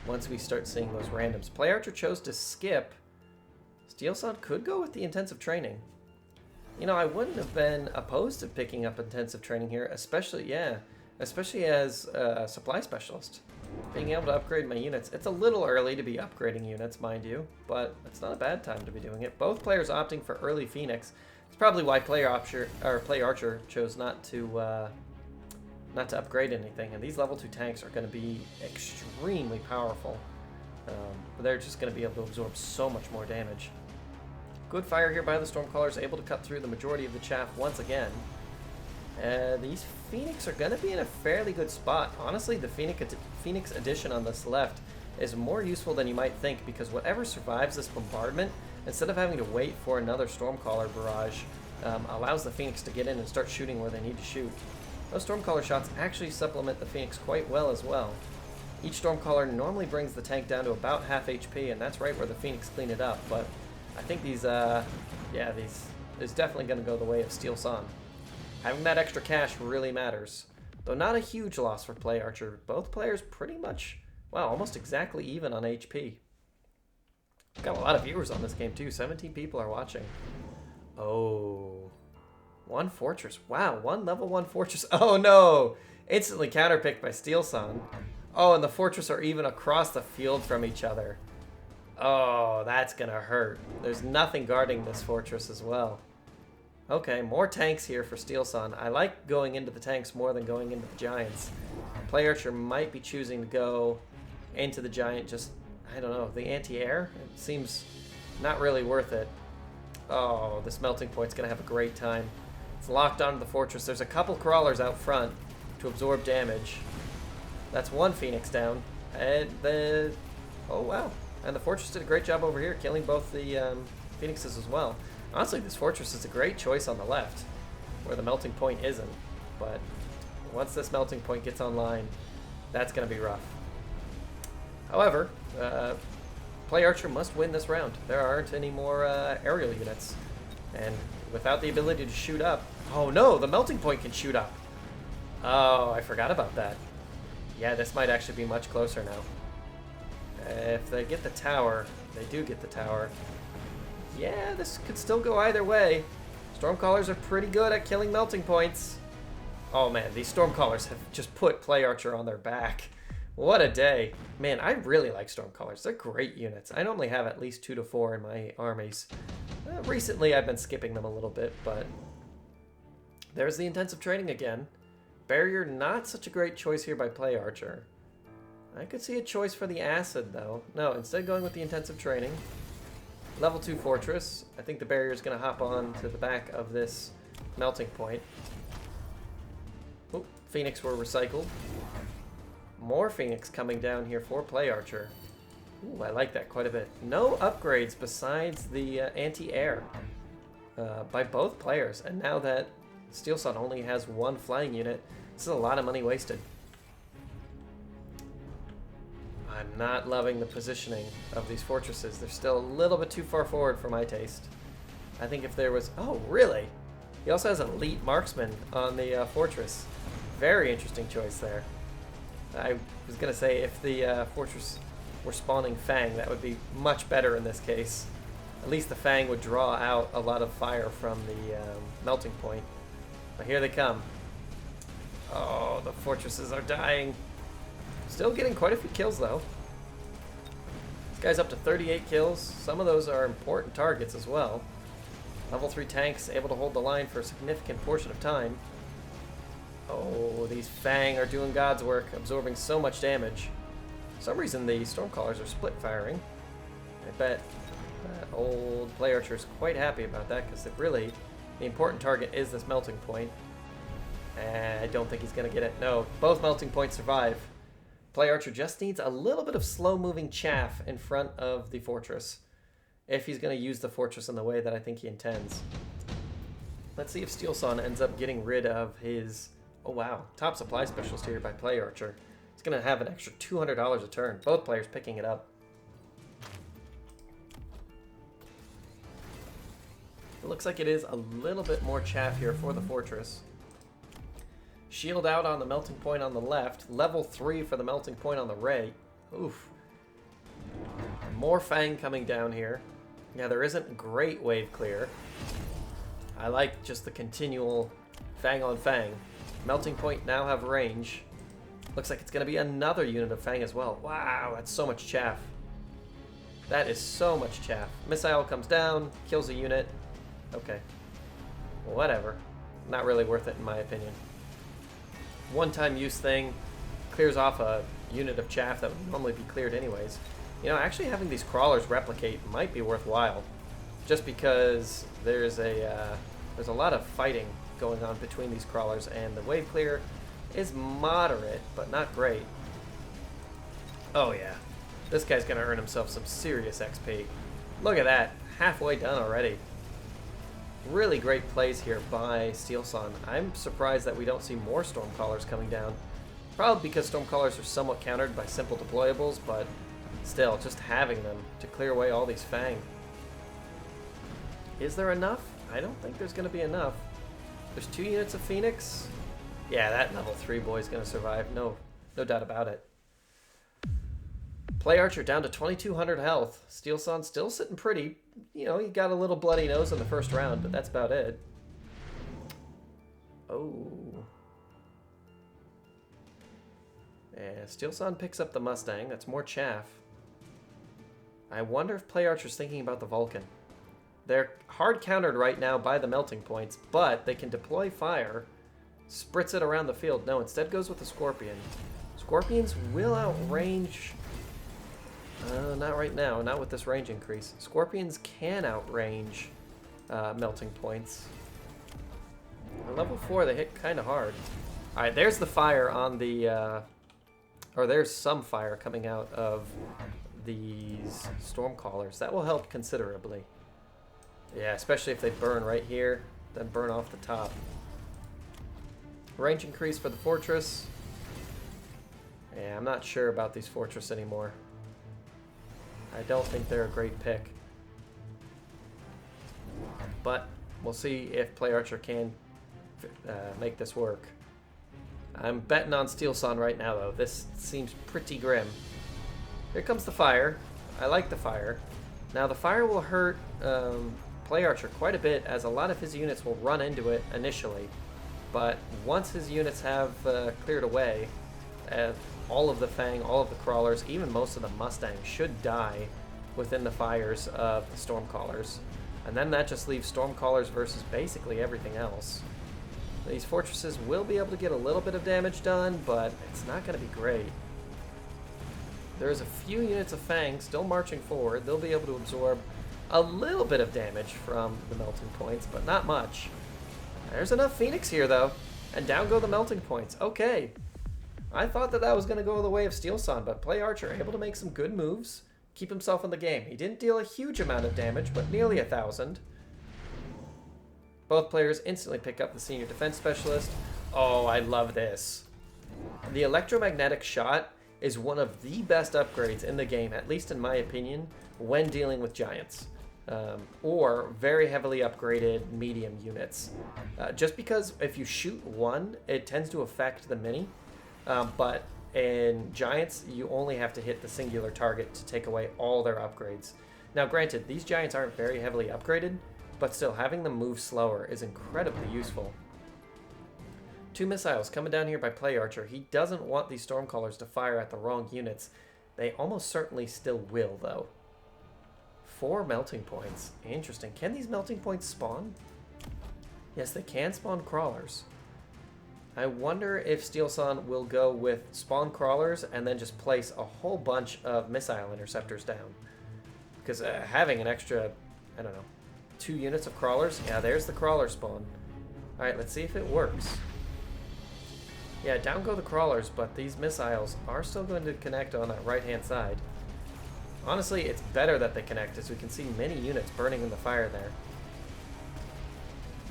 Once we start seeing those randoms. PlayAcher chose to skip. Steelsane could go with the intensive training. You know, I wouldn't have been opposed to picking up intensive training here, especially as a supply specialist. being able to upgrade my units. It's a little early to be upgrading units, mind you, but it's not a bad time to be doing it. Both players opting for early Phoenix. It's probably why PlayAcher chose not to upgrade anything. And these level 2 tanks are going to be extremely powerful. But they're just going to be able to absorb so much more damage. Good fire here by the Stormcallers, able to cut through the majority of the chaff once again. These Phoenix are going to be in a fairly good spot. Honestly, the Phoenix addition on this left is more useful than you might think, because whatever survives this bombardment, instead of having to wait for another Stormcaller barrage, allows the Phoenix to get in and start shooting where they need to shoot. Those Stormcaller shots actually supplement the Phoenix quite well as well. Each Stormcaller normally brings the tank down to about half HP, and that's right where the Phoenix clean it up, but I think these is definitely going to go the way of Steelsane. Having that extra cash really matters, though not a huge loss for PlayAcher. Both players pretty much, wow, almost exactly even on HP. Got a lot of viewers on this game too. 17 people are watching. Oh, one fortress. Wow, one level 1 fortress. Oh no! Instantly counterpicked by Steelsane. Oh, and the fortress are even across the field from each other. Oh, that's gonna hurt. There's nothing guarding this fortress as well. Okay, more tanks here for Steelsane. I like going into the tanks more than going into the giants. PlayAcher might be choosing to go into the giant, just, I don't know, the anti-air? It seems not really worth it. Oh, this melting point's gonna have a great time. It's locked onto the fortress. There's a couple crawlers out front to absorb damage. That's one Phoenix down. And oh wow. And the fortress did a great job over here, killing both the Phoenixes as well. Honestly, this fortress is a great choice on the left, where the melting point isn't. But once this melting point gets online, that's going to be rough. However, PlayAcher must win this round. There aren't any more aerial units. And without the ability to shoot up... Oh no, the melting point can shoot up. Oh, I forgot about that. Yeah, this might actually be much closer now. If they get the tower, they do get the tower. Yeah, this could still go either way. Stormcallers are pretty good at killing melting points. Oh man, these Stormcallers have just put PlayAcher on their back. What a day. Man, I really like Stormcallers. They're great units. I normally have at least 2 to 4 in my armies. Recently, I've been skipping them a little bit, but there's the intensive training again. Barrier, not such a great choice here by PlayAcher. I could see a choice for the acid, though. No, instead going with the intensive training. Level 2 fortress. I think the barrier is going to hop on to the back of this melting point. Oh, Phoenix were recycled. More Phoenix coming down here for PlayAcher. Ooh, I like that quite a bit. No upgrades besides the anti-air by both players. And now that Steelsane only has 1 flying unit, this is a lot of money wasted. I'm not loving the positioning of these fortresses. They're still a little bit too far forward for my taste. I think if there was... Oh, really? He also has an elite marksman on the fortress. Very interesting choice there. I was going to say if the fortress were spawning Fang, that would be much better in this case. At least the Fang would draw out a lot of fire from the melting point. But here they come. Oh, the fortresses are dying. Still getting quite a few kills, though. This guy's up to 38 kills. Some of those are important targets as well. Level 3 tanks able to hold the line for a significant portion of time. Oh, these Fang are doing God's work, absorbing so much damage. For some reason, the Stormcallers are split firing. I bet that old PlayAcher is quite happy about that, because really, the important target is this melting point. And I don't think he's going to get it. No, both melting points survive. PlayAcher just needs a little bit of slow-moving chaff in front of the fortress if he's going to use the fortress in the way that I think he intends. Let's see if Steelsane ends up getting rid of his... Oh, wow. Top supply specialist here by PlayAcher. It's going to have an extra $200 a turn. Both players picking it up. It looks like it is a little bit more chaff here for the fortress. Shield out on the melting point on the left. Level 3 for the melting point on the right. Oof. More Fang coming down here. Yeah, there isn't great wave clear. I like just the continual Fang on Fang. Melting point now have range. Looks like it's going to be another unit of Fang as well. Wow, that's so much chaff. That is so much chaff. Missile comes down, kills a unit. Okay. Whatever. Not really worth it in my opinion. One-time use thing. Clears off a unit of chaff that would normally be cleared anyways. You know, actually having these crawlers replicate might be worthwhile. Just because there's a lot of fighting going on between these crawlers, and the wave clear is moderate, but not great. Oh yeah. This guy's going to earn himself some serious XP. Look at that. Halfway done already. Really great plays here by Steelsane. I'm surprised that we don't see more Stormcallers coming down. Probably because Stormcallers are somewhat countered by simple deployables, but still, just having them to clear away all these Fang. Is there enough? I don't think there's going to be enough. There's 2 units of Phoenix. Yeah, that level 3 boy's going to survive. No doubt about it. PlayAcher down to 2,200 health. Steelsane still sitting pretty. You know, he got a little bloody nose in the first round, but that's about it. Oh. Yeah, Steelsane picks up the Mustang. That's more chaff. I wonder if PlayAcher's thinking about the Vulcan. They're hard countered right now by the melting points, but they can deploy fire, spritz it around the field. No, instead goes with the Scorpion. Scorpions will outrange... not right now, not with this range increase. Scorpions can outrange melting points. On level 4, they hit kind of hard. Alright, there's the fire on the... or there's some fire coming out of these Stormcallers. That will help considerably. Yeah, especially if they burn right here, then burn off the top. Range increase for the Fortress. Yeah, I'm not sure about these Fortress anymore. I don't think they're a great pick. But we'll see if PlayAcher can make this work. I'm betting on Steelsane right now, though. This seems pretty grim. Here comes the fire. I like the fire. Now, the fire will hurt PlayAcher quite a bit, as a lot of his units will run into it initially. But once his units have cleared away, all of the Fang, all of the Crawlers, even most of the Mustangs should die within the fires of the Stormcallers. And then that just leaves Stormcallers versus basically everything else. These fortresses will be able to get a little bit of damage done, but it's not going to be great. There's a few units of Fang still marching forward. They'll be able to absorb a little bit of damage from the melting points, but not much. There's enough Phoenix here, though. And down go the melting points. Okay. I thought that was going to go the way of Steelsane, but PlayAcher able to make some good moves, keep himself in the game. He didn't deal a huge amount of damage, but nearly 1,000. Both players instantly pick up the Senior Defense Specialist. Oh, I love this. The electromagnetic shot is one of the best upgrades in the game, at least in my opinion, when dealing with giants. Or very heavily upgraded medium units. Just because if you shoot one, it tends to affect the mini. But in giants, you only have to hit the singular target to take away all their upgrades. Now, granted, these giants aren't very heavily upgraded, but still, having them move slower is incredibly useful. 2 missiles coming down here by PlayAcher. He doesn't want these Stormcallers to fire at the wrong units. They almost certainly still will, though. 4 melting points. Interesting. Can these melting points spawn? Yes, they can spawn crawlers. I wonder if Steelsane will go with spawn crawlers and then just place a whole bunch of missile interceptors down. Because having an extra, I don't know, 2 units of crawlers? Yeah, there's the crawler spawn. Alright, let's see if it works. Yeah, down go the crawlers, but these missiles are still going to connect on that right-hand side. Honestly, it's better that they connect, as we can see many units burning in the fire there.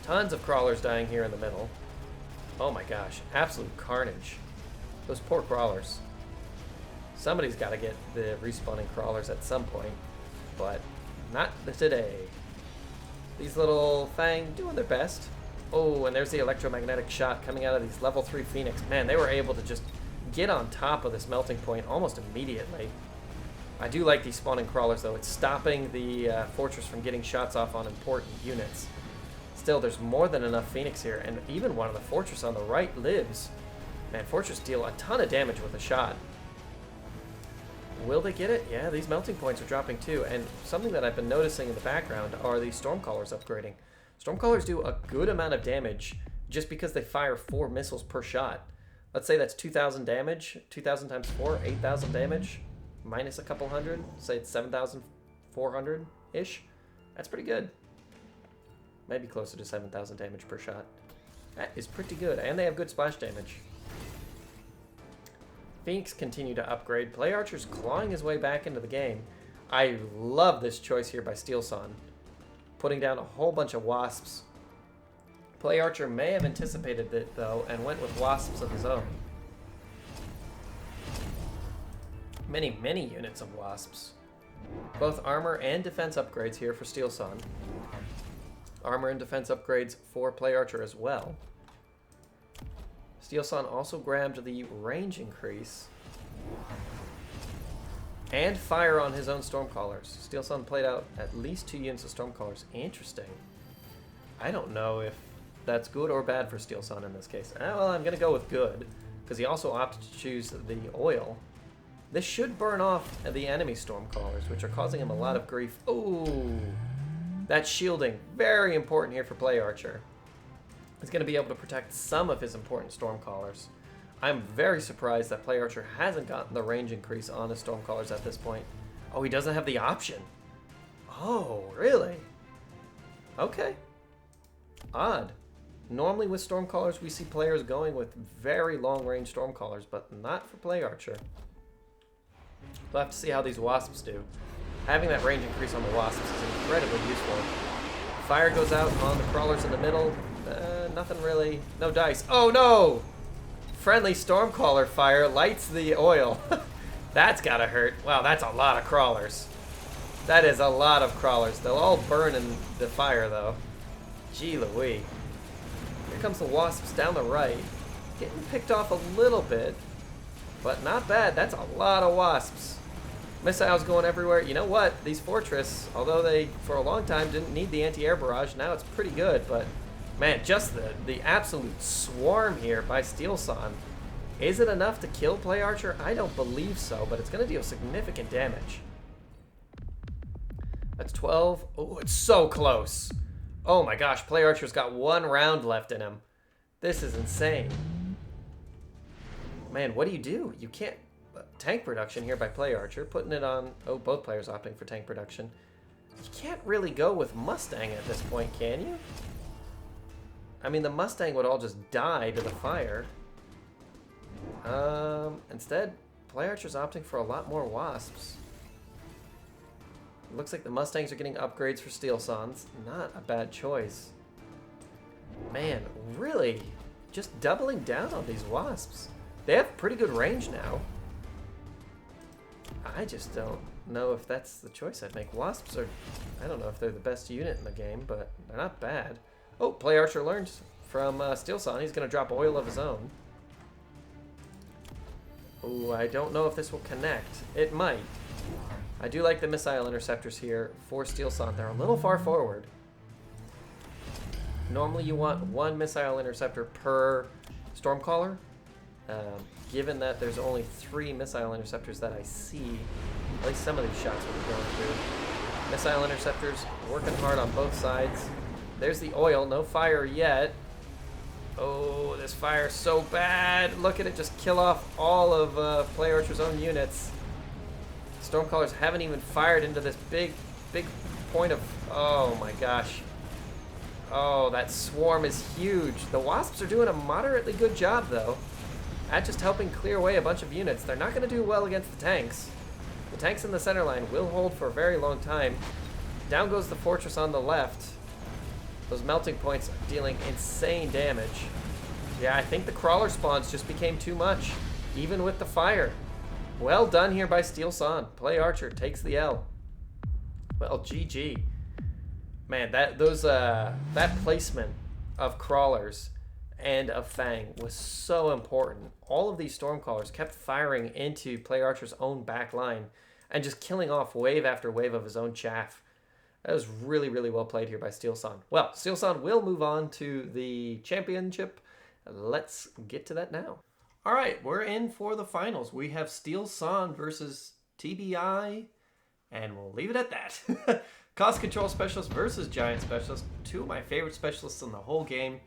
Tons of crawlers dying here in the middle. Oh my gosh, absolute carnage. Those poor crawlers. Somebody's got to get the respawning crawlers at some point, but not today. These little Fang doing their best. Oh, and there's the electromagnetic shot coming out of these level 3 Phoenix. Man, they were able to just get on top of this melting point almost immediately. I do like these spawning crawlers, though. It's stopping the fortress from getting shots off on important units. Still, there's more than enough Phoenix here, and even one of the fortress on the right lives. Man, Fortress deal a ton of damage with a shot. Will they get it? Yeah, these melting points are dropping too. And something that I've been noticing in the background are the Stormcallers upgrading. Stormcallers do a good amount of damage just because they fire 4 missiles per shot. Let's say that's 2,000 damage. 2,000 times 4, 8,000 damage. Minus a couple hundred. Say it's 7,400-ish. That's pretty good. Maybe closer to 7,000 damage per shot. That is pretty good. And they have good splash damage. Phoenix continue to upgrade. PlayAcher's clawing his way back into the game. I love this choice here by Steelsane. Putting down a whole bunch of wasps. PlayAcher may have anticipated it, though, and went with wasps of his own. Many, many units of wasps. Both armor and defense upgrades here for Steelsane. Armor and defense upgrades for PlayAcher as well. Steelsane also grabbed the range increase and fire on his own Stormcallers. Steelsane played out at least 2 units of Stormcallers. Interesting. I don't know if that's good or bad for Steelsane in this case. Well, I'm going to go with good, because he also opted to choose the oil. This should burn off the enemy Stormcallers, which are causing him a lot of grief. Ooh, that shielding, very important here for PlayAcher. He's going to be able to protect some of his important Stormcallers. I'm very surprised that PlayAcher hasn't gotten the range increase on his Stormcallers at this point. Oh, he doesn't have the option. Oh, really? Okay. Odd. Normally with Stormcallers, we see players going with very long-range Stormcallers, but not for PlayAcher. We'll have to see how these Wasps do. Having that range increase on the Wasps is incredibly useful. Fire goes out on the Crawlers in the middle. Nothing really. No dice. Oh, no! Friendly Stormcaller fire lights the oil. That's gotta hurt. Wow, that's a lot of Crawlers. That is a lot of Crawlers. They'll all burn in the fire, though. Gee Louie. Here comes the Wasps down the right. Getting picked off a little bit, but not bad. That's a lot of Wasps. Missiles going everywhere. You know what? These Fortress, although they, for a long time, didn't need the anti-air barrage, now it's pretty good, but man, just the absolute swarm here by Steelsane. Is it enough to kill PlayAcher? I don't believe so, but it's going to deal significant damage. That's 12. Oh, it's so close. Oh my gosh, PlayAcher's got 1 round left in him. This is insane. Man, what do? You can't... Tank production here by PlayAcher, putting it on... Oh, both players opting for tank production. You can't really go with Mustang at this point, can you? I mean, the Mustang would all just die to the fire. Instead, PlayAcher's opting for a lot more Wasps. Looks like the Mustangs are getting upgrades for Steelsanes. Not a bad choice. Man, really, just doubling down on these Wasps. They have pretty good range now. I just don't know if that's the choice I'd make. Wasps are, I don't know if they're the best unit in the game, but they're not bad. Oh, PlayAcher learns from Steelsane. He's going to drop oil of his own. Oh, I don't know if this will connect. It might. I do like the missile interceptors here for Steelsane. They're a little far forward. Normally you want 1 missile interceptor per Stormcaller. Given that there's only 3 missile interceptors that I see, at least some of these shots will be going through. Missile interceptors working hard on both sides. There's the oil, no fire yet. Oh, this fire's so bad. Look at it just kill off all of PlayAcher's own units. Stormcallers haven't even fired into this big point of... Oh my gosh. Oh, that swarm is huge. The Wasps are doing a moderately good job, though, at just helping clear away a bunch of units. They're not going to do well against the tanks. The tanks in the center line will hold for a very long time. Down goes the Fortress on the left. Those melting points are dealing insane damage. Yeah, I think the Crawler spawns just became too much, even with the fire. Well done here by Steelsane. PlayAcher takes the L. Well, GG. Man, that placement of Crawlers and of Fang was so important. All of these Stormcallers kept firing into PlayAcher's own back line and just killing off wave after wave of his own chaff. That was really, really well played here by Steelsane. Well, Steelsane will move on to the championship. Let's get to that now. All right, we're in for the finals. We have Steelsane versus TBI, and we'll leave it at that. Cost Control Specialist versus Giant Specialist. Two of my favorite specialists in the whole game.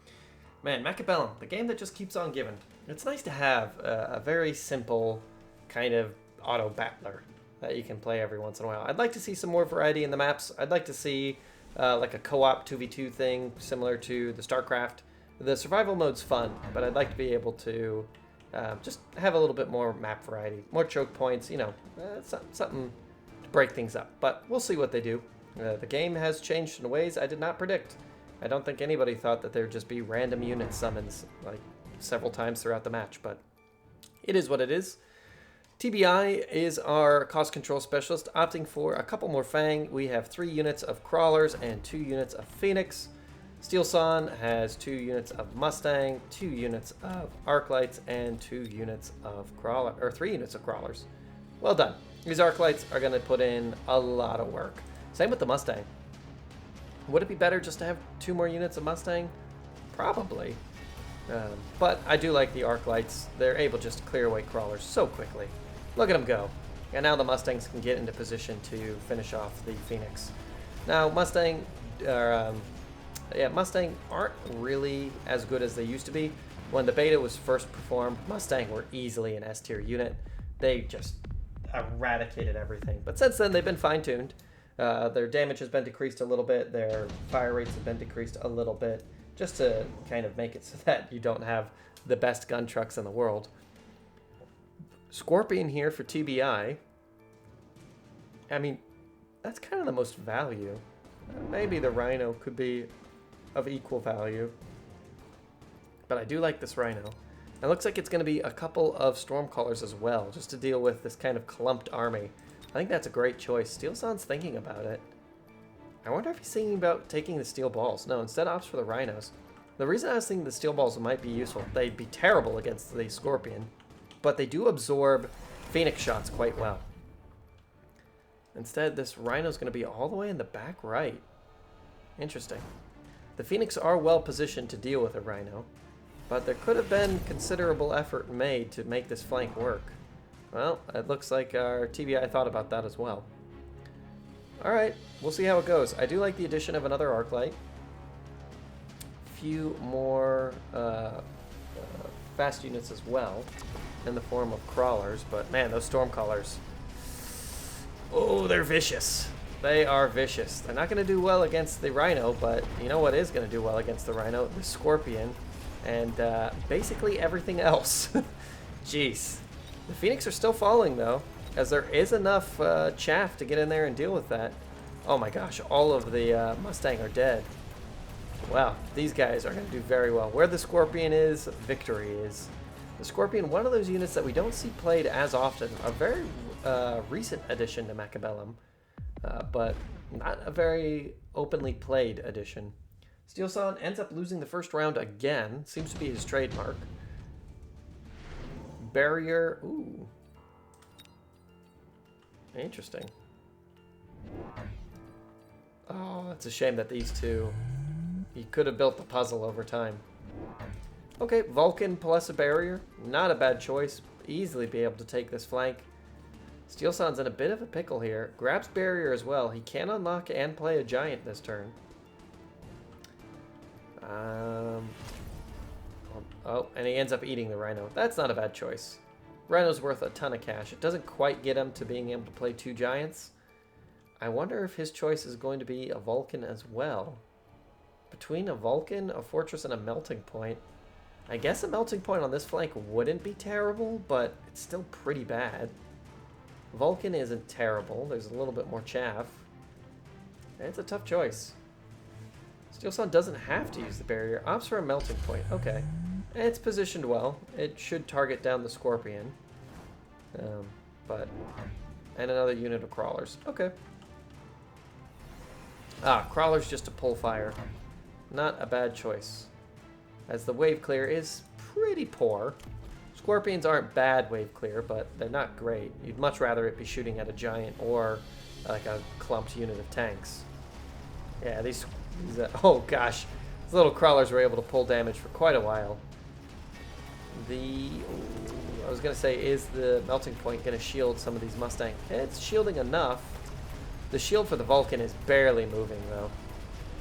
Man, MECHABELLUM, the game that just keeps on giving. It's nice to have a very simple kind of auto battler that you can play every once in a while. I'd like to see some more variety in the maps. I'd like to see like a co-op 2v2 thing similar to the StarCraft. The survival mode's fun, but I'd like to be able to just have a little bit more map variety, more choke points, you know, something to break things up. But we'll see what they do. The game has changed in ways I did not predict. I don't think anybody thought that there'd just be random unit summons like several times throughout the match, but it is what it is. TBI is our cost control specialist, opting for a couple more Fang. We have 3 units of Crawlers and 2 units of Phoenix. Steelsane has 2 units of Mustang, 2 units of Arclights, and 2 units of Crawler, or 3 units of Crawlers. Well done. These Arclights are going to put in a lot of work. Same with the Mustang. Would it be better just to have 2 more units of Mustang? Probably. But I do like the Arclights. They're able just to clear away Crawlers so quickly. Look at them go. And now the Mustangs can get into position to finish off the Phoenix. Now, Mustang aren't really as good as they used to be. When the beta was first performed, Mustang were easily an S-tier unit. They just eradicated everything. But since then, they've been fine-tuned. Their damage has been decreased a little bit. Their fire rates have been decreased a little bit, just to kind of make it so that you don't have the best gun trucks in the world. Scorpion here for TBI. I mean, that's kind of the most value. Maybe the Rhino could be of equal value. But I do like this Rhino. It looks like it's going to be a couple of Stormcallers as well, just to deal with this kind of clumped army. I think that's a great choice. Steelsane's thinking about it. I wonder if he's thinking about taking the Steel Balls. No, instead opts for the Rhinos. The reason I was thinking the Steel Balls might be useful, they'd be terrible against the Scorpion, but they do absorb Phoenix shots quite well. Instead, this Rhino's going to be all the way in the back right. Interesting. The Phoenix are well positioned to deal with a Rhino, but there could have been considerable effort made to make this flank work. Well, it looks like our TBI thought about that as well. Alright, we'll see how it goes. I do like the addition of another Arclight. Few more fast units as well, in the form of Crawlers, but man, those Stormcallers, oh, they're vicious. They are vicious. They're not going to do well against the Rhino, but you know what is going to do well against the Rhino? The Scorpion, and basically everything else. Jeez. The Phoenix are still falling, though, as there is enough chaff to get in there and deal with that. Oh my gosh, all of the Mustang are dead. Wow, these guys are going to do very well. Where the Scorpion is, victory is. The Scorpion, one of those units that we don't see played as often. A very recent addition to MECHABELLUM, but not a very openly played addition. Steelsane ends up losing the first round again. Seems to be his trademark. Barrier, ooh. Interesting. Oh, it's a shame that these two, he could have built the puzzle over time. Okay, Vulcan plus a barrier, not a bad choice. Easily be able to take this flank. Steelsane's in a bit of a pickle here. Grabs barrier as well. He can unlock and play a giant this turn. Oh, and he ends up eating the Rhino. That's not a bad choice. Rhino's worth a ton of cash. It doesn't quite get him to being able to play 2 giants. I wonder if his choice is going to be a Vulcan as well. Between a Vulcan, a Fortress, and a Melting Point. I guess a Melting Point on this flank wouldn't be terrible, but it's still pretty bad. Vulcan isn't terrible. There's a little bit more chaff. It's a tough choice. Steelsane doesn't have to use the barrier. Opts for a Melting Point. Okay. It's positioned well. It should target down the Scorpion. And another unit of Crawlers. Okay. Crawlers just to pull fire. Not a bad choice, as the wave clear is pretty poor. Scorpions aren't bad wave clear, but they're not great. You'd much rather it be shooting at a giant or like a clumped unit of tanks. Yeah, these oh gosh, these little Crawlers were able to pull damage for quite a while. I was going to say, is the melting point going to shield some of these Mustang? It's shielding enough. The shield for the Vulcan is barely moving, though.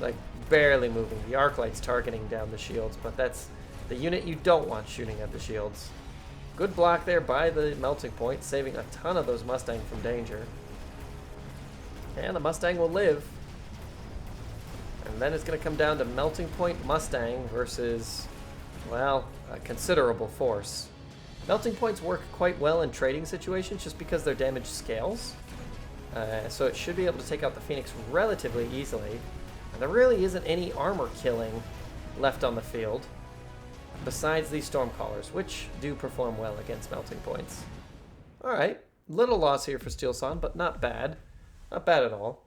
Like, barely moving. The arc light's targeting down the shields, but that's the unit you don't want shooting at the shields. Good block there by the melting point, saving a ton of those Mustang from danger. And the Mustang will live. And then it's going to come down to melting point Mustang versus, well, a considerable force. Melting points work quite well in trading situations just because their damage scales. So it should be able to take out the Phoenix relatively easily. And there really isn't any armor killing left on the field besides these Stormcallers, which do perform well against melting points. Alright, little loss here for Steelsane, but not bad. Not bad at all.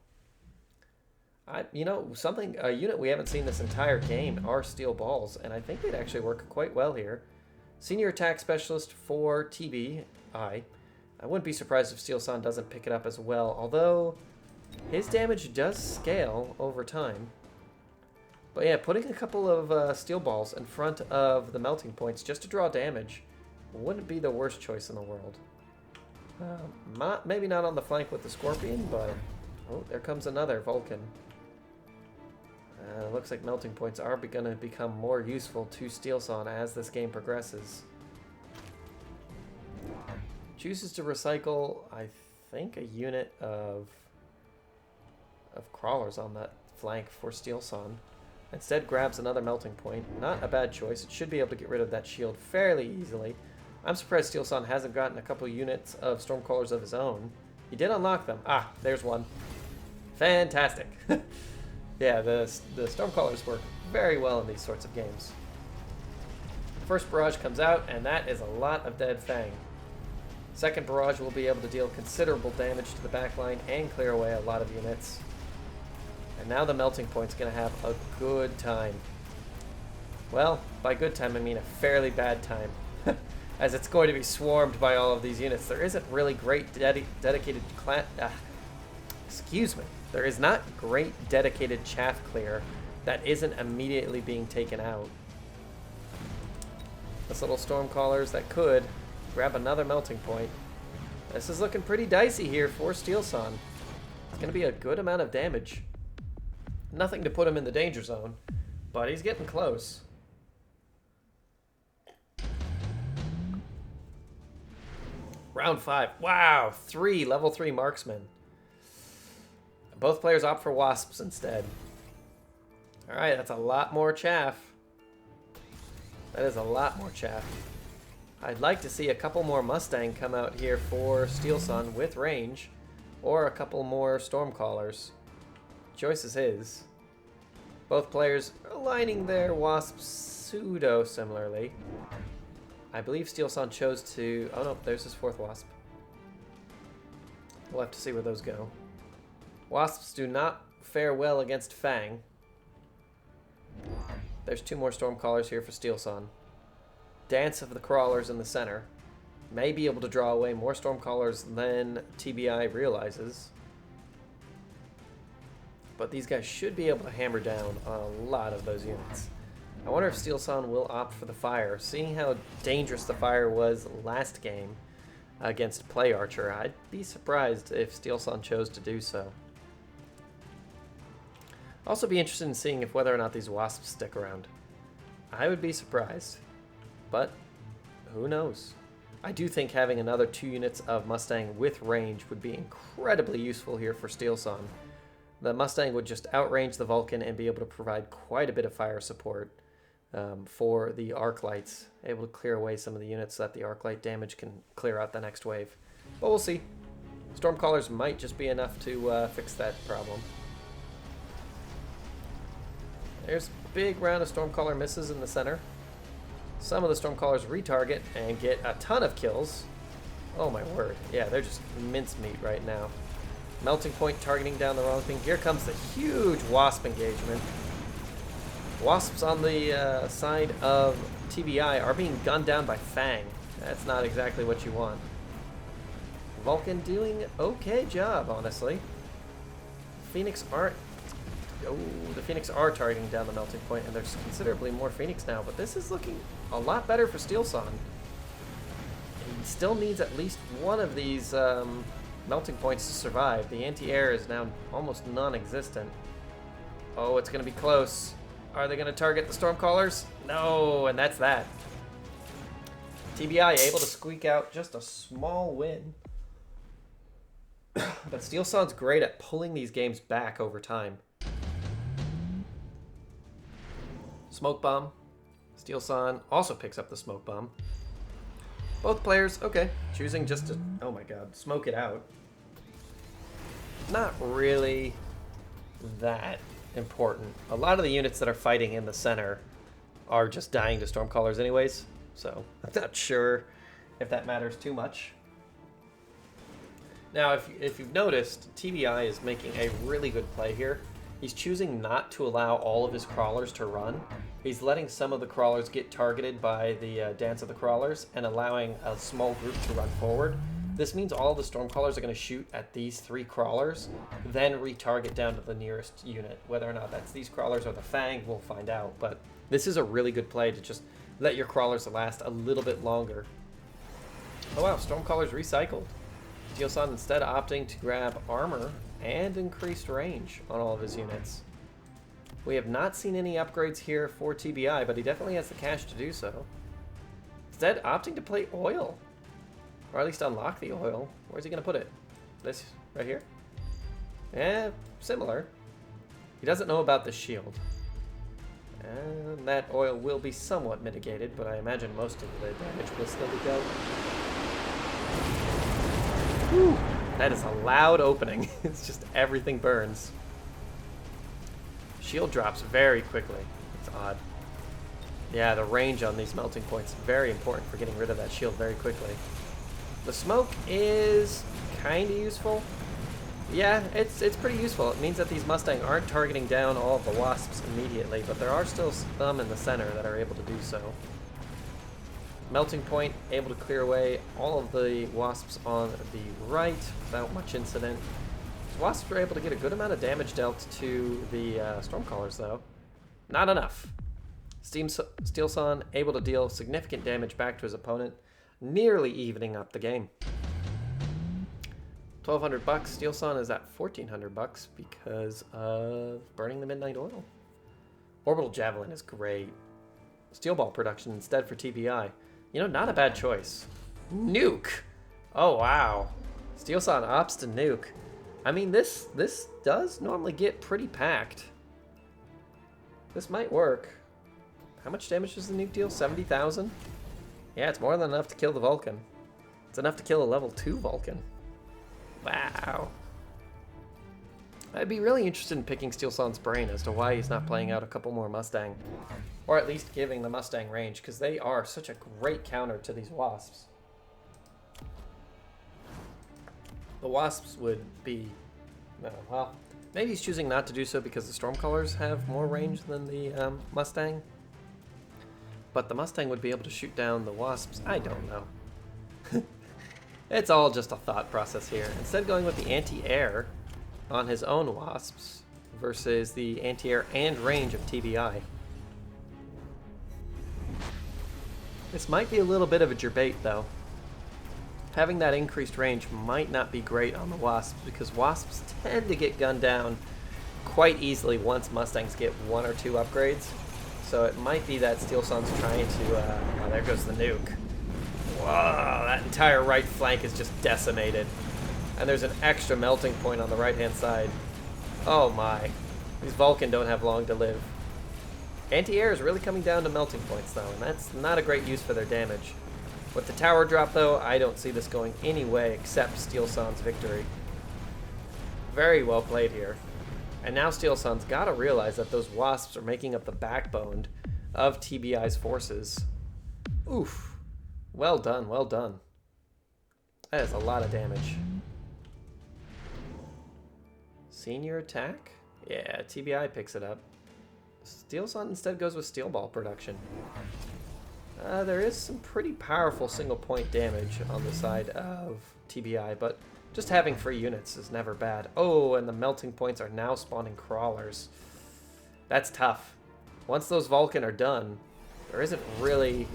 You know, a unit we haven't seen this entire game are Steel Balls, and I think they'd actually work quite well here. Senior Attack Specialist for TBI. I wouldn't be surprised if Steelsane doesn't pick it up as well, although his damage does scale over time. But yeah, putting a couple of Steel Balls in front of the melting points just to draw damage wouldn't be the worst choice in the world. Maybe not on the flank with the Scorpion, but... Oh, there comes another Vulcan. Looks like melting points are going to become more useful to Steelsane as this game progresses. Chooses to recycle, I think, a unit of crawlers on that flank for Steelsane. Instead grabs another melting point. Not a bad choice. It should be able to get rid of that shield fairly easily. I'm surprised Steelsane hasn't gotten a couple units of Stormcallers of his own. He did unlock them. Ah, there's one. Fantastic. Yeah, the Stormcallers work very well in these sorts of games. First barrage comes out, and that is a lot of dead Fang. Second barrage will be able to deal considerable damage to the backline and clear away a lot of units. And now the melting point's going to have a good time. Well, by good time I mean a fairly bad time, as it's going to be swarmed by all of these units. There isn't really great dedicated excuse me. There is not great dedicated chaff clear that isn't immediately being taken out. This little Stormcallers that could grab another melting point. This is looking pretty dicey here for Steelsane. It's going to be a good amount of damage. Nothing to put him in the danger zone, but he's getting close. Round 5. Wow, 3 level 3 marksmen. Both players opt for Wasps instead. Alright, that's a lot more chaff. That is a lot more chaff. I'd like to see a couple more Mustang come out here for Steelsane with range, or a couple more Stormcallers. Choice is his. Both players aligning their Wasps pseudo-similarly. I believe Steelsane chose to... Oh no, there's his 4th Wasp. We'll have to see where those go. Wasps do not fare well against Fang. There's 2 more Stormcallers here for Steelsane. Dance of the Crawlers in the center. May be able to draw away more Stormcallers than TBI realizes. But these guys should be able to hammer down on a lot of those units. I wonder if Steelsane will opt for the fire. Seeing how dangerous the fire was last game against PlayAcher, I'd be surprised if Steelsane chose to do so. Also be interested in seeing if whether or not these Wasps stick around. I would be surprised, but who knows? I do think having another 2 units of Mustang with range would be incredibly useful here for Steelsane. The Mustang would just outrange the Vulcan and be able to provide quite a bit of fire support for the arc lights, able to clear away some of the units so that the arc light damage can clear out the next wave. But we'll see. Stormcallers might just be enough to fix that problem. There's a big round of Stormcaller misses in the center. Some of the Stormcallers retarget and get a ton of kills. Oh my word. Yeah, they're just mincemeat right now. Melting point targeting down the wrong thing. Here comes the huge Wasp engagement. Wasps on the side of TBI are being gunned down by Fang. That's not exactly what you want. Vulcan doing okay job, honestly. Phoenix aren't Oh, the Phoenix are targeting down the melting point, and there's considerably more Phoenix now, but this is looking a lot better for Steelsane. He still needs at least one of these melting points to survive. The anti-air is now almost non-existent. Oh, it's going to be close. Are they going to target the Stormcallers? No, and that's that. TBI able to squeak out just a small win. But Steelsane's great at pulling these games back over time. Smoke bomb. Steelsane also picks up the smoke bomb. Both players, okay, choosing just to, oh my god, smoke it out. Not really that important. A lot of the units that are fighting in the center are just dying to Stormcallers anyways, so I'm not sure if that matters too much. Now, if you've noticed, TBI is making a really good play here. He's choosing not to allow all of his crawlers to run. He's letting some of the crawlers get targeted by the Dance of the Crawlers and allowing a small group to run forward. This means all the Stormcallers are going to shoot at these 3 crawlers, then retarget down to the nearest unit. Whether or not that's these crawlers or the Fang, we'll find out. But this is a really good play to just let your crawlers last a little bit longer. Oh wow, Stormcallers recycled. Steelsane instead opting to grab armor and increased range on all of his units. We have not seen any upgrades here for TBI, but he definitely has the cash to do so. Instead, opting to play oil. Or at least unlock the oil. Where's he going to put it? This right here? Eh, similar. He doesn't know about the shield. And that oil will be somewhat mitigated, but I imagine most of the damage will still be dealt. Whew. That is a loud opening. It's just everything burns. Shield drops very quickly. It's odd. Yeah, the range on these melting points is very important for getting rid of that shield very quickly. The smoke is kind of useful. Yeah, it's pretty useful. It means that these Mustang aren't targeting down all of the wasps immediately, but there are still some in the center that are able to do so. Melting point able to clear away all of the wasps on the right without much incident. The wasps were able to get a good amount of damage dealt to the Stormcallers, though. Not enough. Steelsane able to deal significant damage back to his opponent, nearly evening up the game. 1,200 bucks. Steelsane is at 1,400 bucks because of burning the Midnight Oil. Orbital Javelin is great. Steel Ball production instead for TBI. You know, not a bad choice. Nuke! Oh, wow. Steelsane opts to nuke. I mean, this does normally get pretty packed. This might work. How much damage does the nuke deal? 70,000? Yeah, it's more than enough to kill the Vulcan. It's enough to kill a level 2 Vulcan. Wow. I'd be really interested in picking Steelsane's brain as to why he's not playing out a couple more Mustang. Or at least giving the Mustang range, because they are such a great counter to these Wasps. The Wasps would be... well, maybe he's choosing not to do so because the Stormcallers have more range than the Mustang. But the Mustang would be able to shoot down the Wasps. I don't know. It's all just a thought process here. Instead going with the anti-air on his own Wasps versus the anti-air and range of TBI. This might be a little bit of a debate, though. Having that increased range might not be great on the Wasps, because Wasps tend to get gunned down quite easily once Mustangs get 1 or 2 upgrades. So it might be that Steelsane's trying to... oh, there goes the nuke. Whoa, that entire right flank is just decimated. And there's an extra melting point on the right-hand side. Oh my. These Vulcan don't have long to live. Anti-air is really coming down to melting points, though, and that's not a great use for their damage. With the tower drop, though, I don't see this going any way except Steelsane's victory. Very well played here. And now Steelsane's got to realize that those Wasps are making up the backbone of TBI's forces. Oof. Well done, well done. That is a lot of damage. Senior attack? Yeah, TBI picks it up. Steelsane instead goes with Steel Ball production. There is some pretty powerful single point damage on the side of TBI, but just having free units is never bad. Oh, and the melting points are now spawning crawlers. That's tough. Once those Vulcan are done, there isn't really...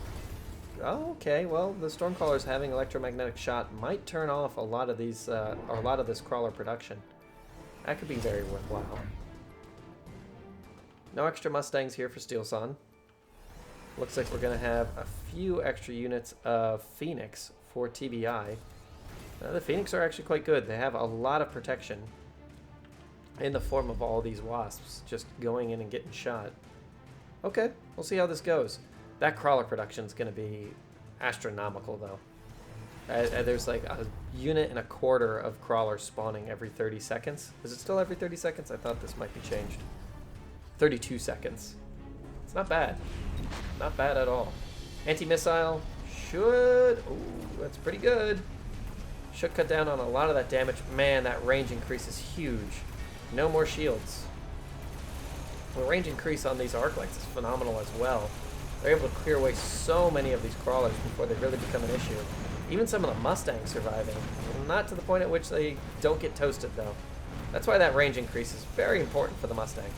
Oh, okay, well, the Stormcrawlers having electromagnetic shot might turn off a lot of these, or a lot of this crawler production. That could be very worthwhile. No extra Mustangs here for Steelsane. Looks like we're going to have a few extra units of Phoenix for TBI. The Phoenix are actually quite good. They have a lot of protection in the form of all these Wasps just going in and getting shot. Okay, we'll see how this goes. That crawler production is going to be astronomical, though. There's like a unit and a quarter of crawlers spawning every 30 seconds. Is it still every 30 seconds? I thought this might be changed. 32 seconds. It's not bad. Not bad at all. Anti-missile should... Ooh, that's pretty good. Should cut down on a lot of that damage. Man, that range increase is huge. No more shields. The range increase on these arc lights is phenomenal as well. They're able to clear away so many of these crawlers before they really become an issue. Even some of the Mustangs surviving. Not to the point at which they don't get toasted, though. That's why that range increase is very important for the Mustang.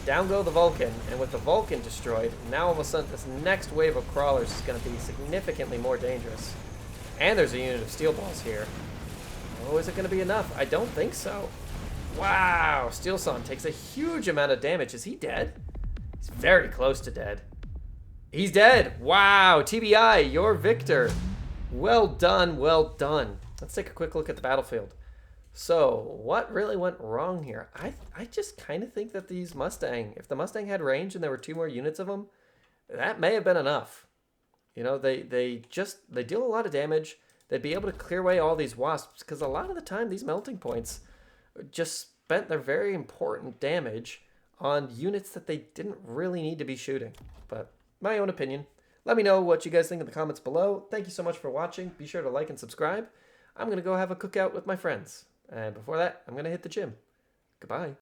Down go the Vulcan, and with the Vulcan destroyed, now all of a sudden this next wave of crawlers is going to be significantly more dangerous. And there's a unit of steel balls here. Oh, is it going to be enough? I don't think so. Wow, Steelsane takes a huge amount of damage. Is he dead? He's very close to dead. He's dead. Wow, TBI, you're victor. Well done, well done. Let's take a quick look at the battlefield. So, what really went wrong here? I just kind of think that these Mustang, if the Mustang had range and there were 2 more units of them, that may have been enough. You know, they deal a lot of damage. They'd be able to clear away all these Wasps, because a lot of the time these melting points just spent their very important damage on units that they didn't really need to be shooting. But my own opinion. Let me know what you guys think in the comments below. Thank you so much for watching. Be sure to like and subscribe. I'm going to go have a cookout with my friends. And before that, I'm going to hit the gym. Goodbye.